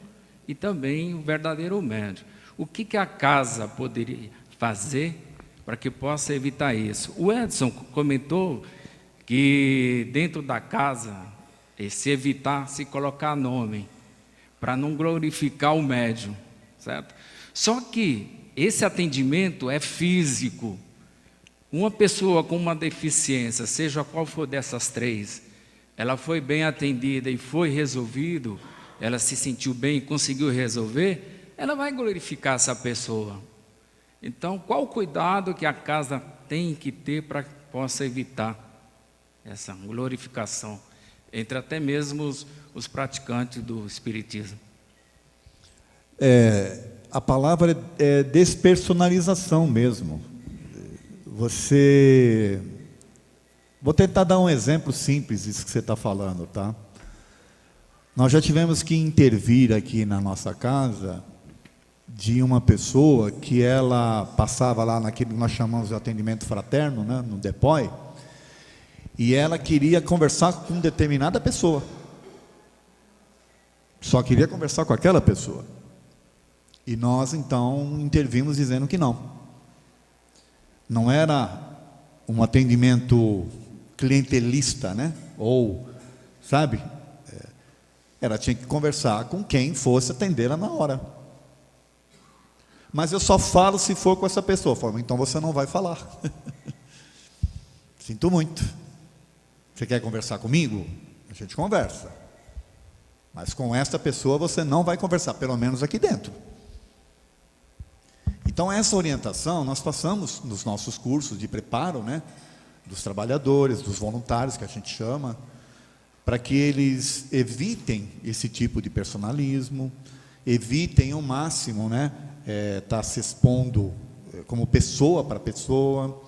Speaker 8: e também o verdadeiro médium. O que a casa poderia fazer para que possa evitar isso? O Edson comentou que dentro da casa, se evitar se colocar nome, para não glorificar o médium, certo? Só que esse atendimento é físico. Uma pessoa com uma deficiência, seja qual for dessas três, ela foi bem atendida e foi resolvido, ela se sentiu bem e conseguiu resolver, ela vai glorificar essa pessoa. Então, qual o cuidado que a casa tem que ter para que possa evitar essa glorificação entre até mesmo os praticantes do espiritismo?
Speaker 3: A palavra é despersonalização mesmo. Vou tentar dar um exemplo simples disso que você está falando, tá? Nós já tivemos que intervir aqui na nossa casa de uma pessoa que ela passava lá naquilo que nós chamamos de atendimento fraterno, né, no DEPOI, e ela queria conversar com determinada pessoa. Só queria conversar com aquela pessoa. E nós, então, intervimos dizendo que não. Não era um atendimento clientelista, né? Ou, sabe? Ela tinha que conversar com quem fosse atendê-la na hora. Mas eu só falo se for com essa pessoa. Eu falo, então você não vai falar. Sinto muito. Você quer conversar comigo? A gente conversa. Mas com esta pessoa você não vai conversar, pelo menos aqui dentro. Então, essa orientação nós passamos nos nossos cursos de preparo, né, dos trabalhadores, dos voluntários, que a gente chama, para que eles evitem esse tipo de personalismo, evitem ao máximo, né, estar se expondo como pessoa para pessoa.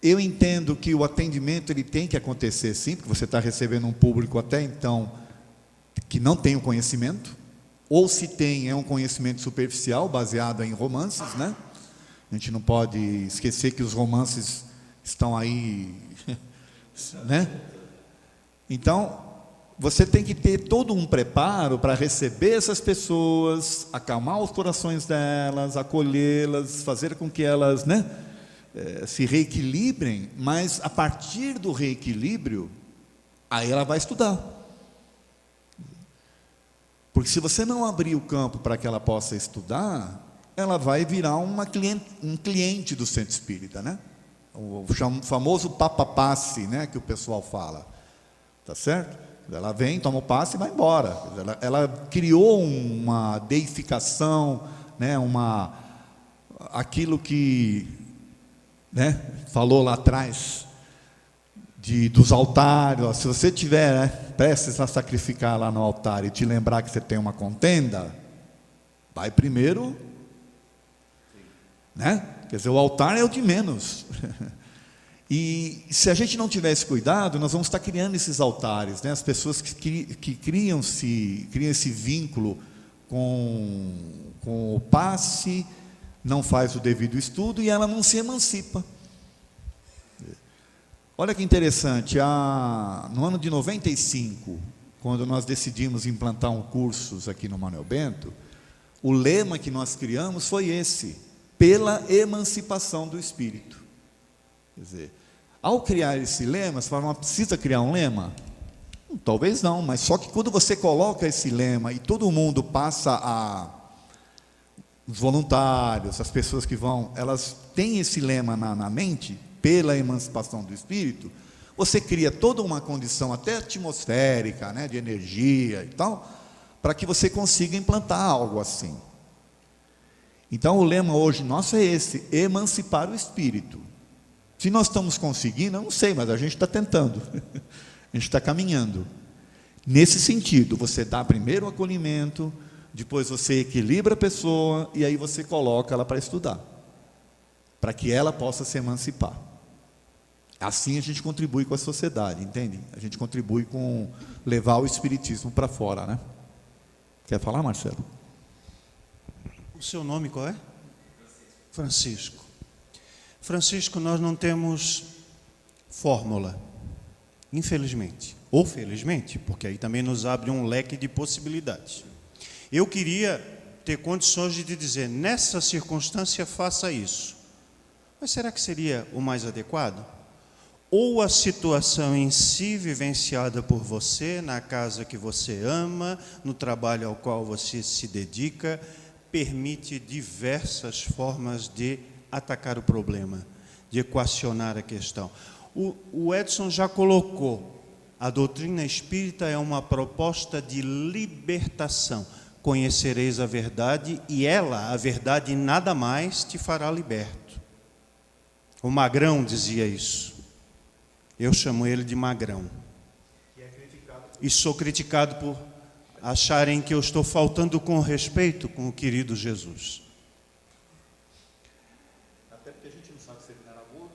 Speaker 3: Eu entendo que o atendimento ele tem que acontecer sim, porque você está recebendo um público até então que não tem o conhecimento, ou se tem, é um conhecimento superficial, baseado em romances, né? A gente não pode esquecer que os romances estão aí, né? Então, você tem que ter todo um preparo para receber essas pessoas, acalmar os corações delas, acolhê-las, fazer com que elas, né, se reequilibrem, mas a partir do reequilíbrio, aí ela vai estudar. Porque se você não abrir o campo para que ela possa estudar, ela vai virar um cliente do centro espírita, né? O famoso papa-passe, né, que o pessoal fala. Tá certo? Ela vem, toma o passe e vai embora. Ela criou uma deificação, né, aquilo que, né, falou lá atrás, dos altares. Ó, se você tiver, né, prestes a sacrificar lá no altar e te lembrar que você tem uma contenda, vai primeiro, né? Quer dizer, o altar é o de menos. E se a gente não tiver esse cuidado, nós vamos estar criando esses altares, né? As pessoas que criam esse vínculo com o passe, não faz o devido estudo e ela não se emancipa. Olha que interessante, no ano de 95, quando nós decidimos implantar cursos aqui no Manuel Bento, o lema que nós criamos foi esse: pela emancipação do espírito. Quer dizer, ao criar esse lema, você fala, não precisa criar um lema? Talvez não, mas só que quando você coloca esse lema e todo mundo passa os voluntários, as pessoas que vão, elas têm esse lema na mente, pela emancipação do espírito, você cria toda uma condição até atmosférica, né, de energia e tal, para que você consiga implantar algo assim. Então o lema hoje nosso é esse: emancipar o espírito. Se nós estamos conseguindo, eu não sei, mas a gente está tentando. A gente está caminhando. Nesse sentido, você dá primeiro o acolhimento, depois você equilibra a pessoa e aí você coloca ela para estudar, para que ela possa se emancipar. Assim a gente contribui com a sociedade, entende? A gente contribui com levar o espiritismo para fora, né? Quer falar, Marcelo?
Speaker 5: O seu nome qual é? Francisco. Francisco, nós não temos fórmula, infelizmente, ou felizmente, porque aí também nos abre um leque de possibilidades. Eu queria ter condições de te dizer, nessa circunstância faça isso. Mas será que seria o mais adequado? Ou a situação em si, vivenciada por você, na casa que você ama, no trabalho ao qual você se dedica, permite diversas formas de atacar o problema, de equacionar a questão. O Edson já colocou, a doutrina espírita é uma proposta de libertação. Conhecereis a verdade e ela, a verdade e nada mais, te fará liberto. O Magrão dizia isso. Eu chamo ele de Magrão. E sou criticado por acharem que eu estou faltando com respeito com o querido Jesus.
Speaker 3: Até porque a gente não sabe se ele era gordo.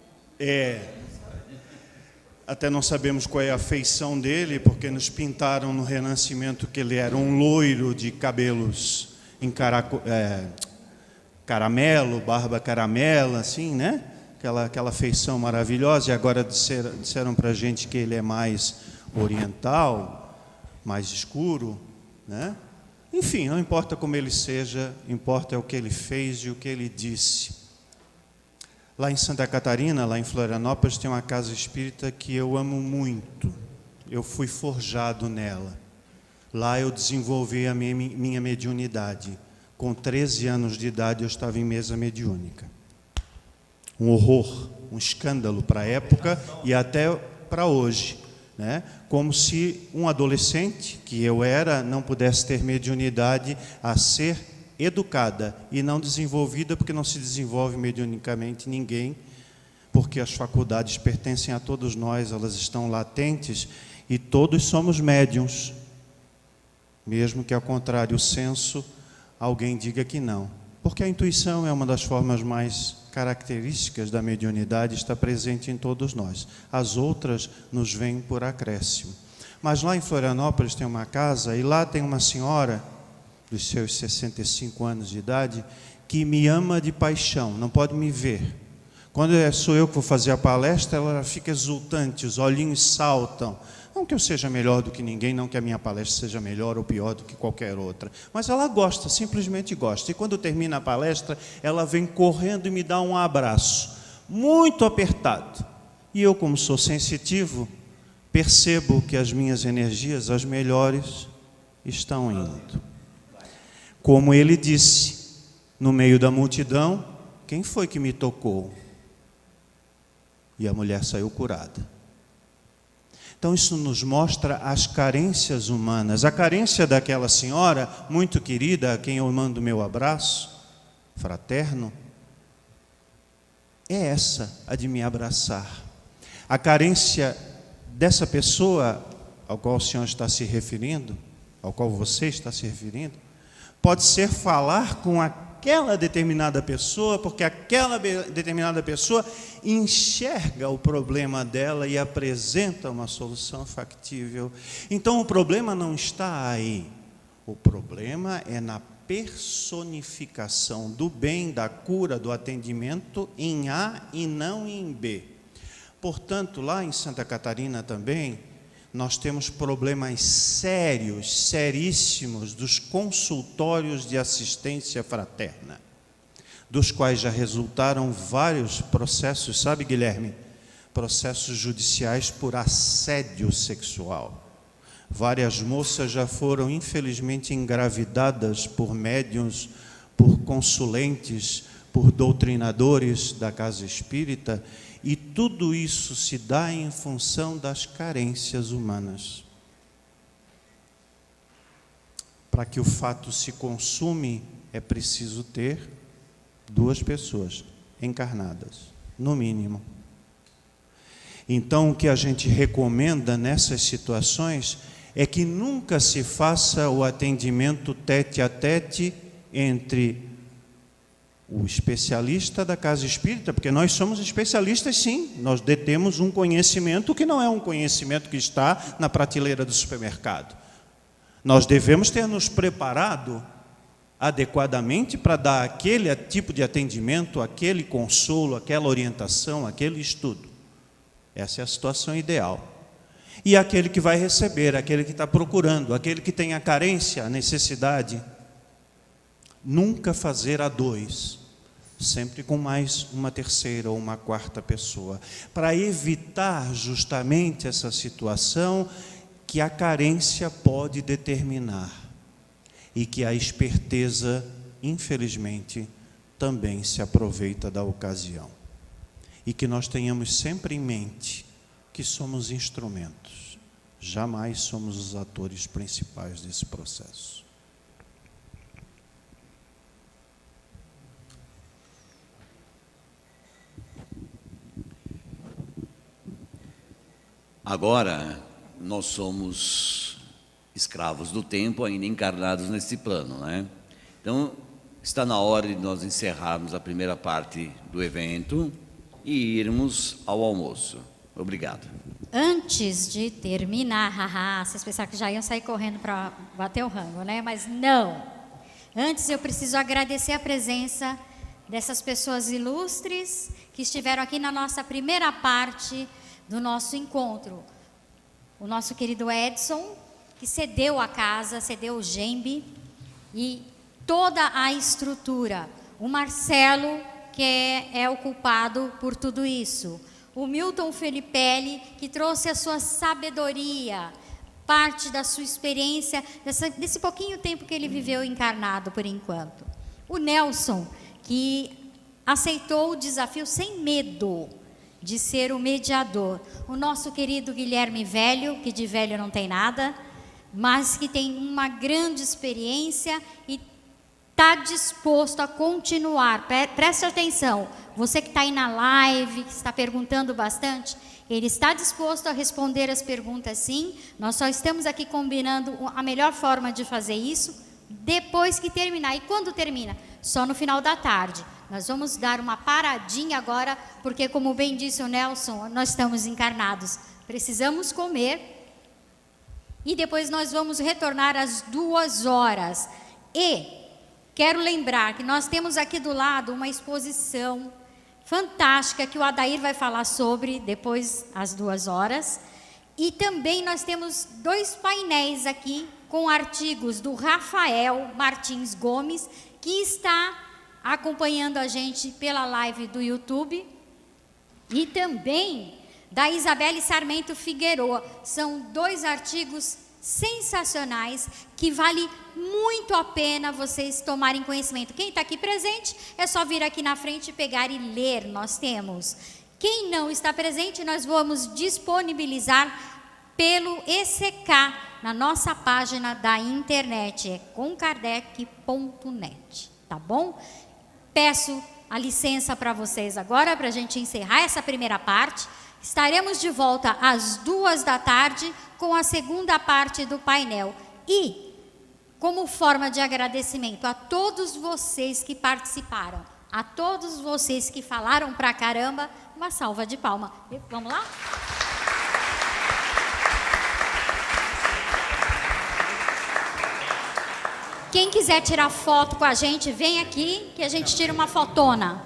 Speaker 5: Até não sabemos qual é a feição dele, porque nos pintaram no Renascimento que ele era um loiro de cabelos em caramelo, barba caramela, assim, né? Aquela feição maravilhosa, e agora disseram para a gente que ele é mais oriental, mais escuro, né? Enfim, não importa como ele seja, importa é o que ele fez e o que ele disse. Lá em Santa Catarina, lá em Florianópolis, tem uma casa espírita que eu amo muito. Eu fui forjado nela. Lá eu desenvolvi a minha mediunidade. Com 13 anos de idade eu estava em mesa mediúnica. Um horror, um escândalo para a época e até para hoje, né? Como se um adolescente, que eu era, não pudesse ter mediunidade a ser educada e não desenvolvida, porque não se desenvolve mediunicamente ninguém, porque as faculdades pertencem a todos nós, elas estão latentes e todos somos médiuns, mesmo que ao contrário o senso alguém diga que não, porque a intuição é uma das formas mais características da mediunidade, está presente em todos nós. As outras nos vêm por acréscimo. Mas lá em Florianópolis tem uma casa e lá tem uma senhora dos seus 65 anos de idade que me ama de paixão, não pode me ver. Quando sou eu que vou fazer a palestra, ela fica exultante, os olhinhos saltam. Não que eu seja melhor do que ninguém, não que a minha palestra seja melhor ou pior do que qualquer outra, mas ela gosta, simplesmente gosta. E quando termina a palestra, ela vem correndo e me dá um abraço, muito apertado. E eu, como sou sensitivo, percebo que as minhas energias, as melhores, estão indo. Como ele disse, no meio da multidão, quem foi que me tocou? E a mulher saiu curada. Então isso nos mostra as carências humanas. A carência daquela senhora, muito querida, a quem eu mando meu abraço fraterno, é essa, a de me abraçar. A carência dessa pessoa ao qual o Senhor está se referindo, ao qual você está se referindo, pode ser falar com aquela determinada pessoa, porque aquela determinada pessoa enxerga o problema dela e apresenta uma solução factível. Então o problema não está aí. O problema é na personificação do bem, da cura, do atendimento em A e não em B. Portanto, lá em Santa Catarina também, nós temos problemas sérios, seríssimos, dos consultórios de assistência fraterna, dos quais já resultaram vários processos, sabe, Guilherme? Processos judiciais por assédio sexual. Várias moças já foram, infelizmente, engravidadas por médiuns, por consulentes, por doutrinadores da casa espírita, e tudo isso se dá em função das carências humanas. Para que o fato se consume, é preciso ter duas pessoas encarnadas, no mínimo, Então, o que a gente recomenda nessas situações é que nunca se faça o atendimento tete a tete entre o especialista da casa espírita, porque nós somos especialistas sim, nós detemos um conhecimento que não é um conhecimento que está na prateleira do supermercado. Nós devemos ter nos preparado adequadamente para dar aquele tipo de atendimento, aquele consolo, aquela orientação, aquele estudo. Essa é a situação ideal. E aquele que vai receber, aquele que está procurando, aquele que tem a carência, a necessidade, nunca fazer a dois, sempre com mais uma terceira ou uma quarta pessoa, para evitar justamente essa situação que a carência pode determinar e que a esperteza, infelizmente, também se aproveita da ocasião. E que nós tenhamos sempre em mente que somos instrumentos, jamais somos os atores principais desse processo.
Speaker 2: Agora, nós somos escravos do tempo, ainda encarnados nesse plano, né? Então, está na hora de nós encerrarmos a primeira parte do evento e irmos ao almoço. Obrigado.
Speaker 1: Antes de terminar, haha, vocês pensaram que já iam sair correndo para bater o rango, né? Mas não. Antes eu preciso agradecer a presença dessas pessoas ilustres que estiveram aqui na nossa primeira parte do nosso encontro. O nosso querido Edson, que cedeu a casa, cedeu o Gembe e toda a estrutura. O Marcelo, que é o culpado por tudo isso. O Milton Felipelli, que trouxe a sua sabedoria, parte da sua experiência, desse pouquinho tempo que ele viveu encarnado por enquanto. O Nelson, que aceitou o desafio sem medo de ser o mediador. O nosso querido Guilherme Velho, que de velho não tem nada, mas que tem uma grande experiência e está disposto a continuar. Preste atenção, você que está aí na live, que está perguntando bastante, ele está disposto a responder as perguntas sim. Nós só estamos aqui combinando a melhor forma de fazer isso depois que terminar. E quando termina? Só no final da tarde. Nós vamos dar uma paradinha agora, porque como bem disse o Nelson, nós estamos encarnados. Precisamos comer e depois nós vamos retornar às 2 horas. E quero lembrar que nós temos aqui do lado uma exposição fantástica que o Adair vai falar sobre depois às 2 horas. E também nós temos 2 painéis aqui com artigos do Rafael Martins Gomes, que está acompanhando a gente pela live do YouTube, e também da Isabelle Sarmento Figueroa. São 2 artigos sensacionais que vale muito a pena vocês tomarem conhecimento. Quem está aqui presente, é só vir aqui na frente, pegar e ler, nós temos. Quem não está presente, nós vamos disponibilizar pelo ECK, na nossa página da internet, é comkardec.net, tá bom? Peço a licença para vocês agora, para a gente encerrar essa primeira parte. Estaremos de volta às 2 da tarde com a segunda parte do painel. E, como forma de agradecimento a todos vocês que participaram, a todos vocês que falaram pra caramba, uma salva de palmas. Vamos lá? Quem quiser tirar foto com a gente, vem aqui que a gente tira uma fotona.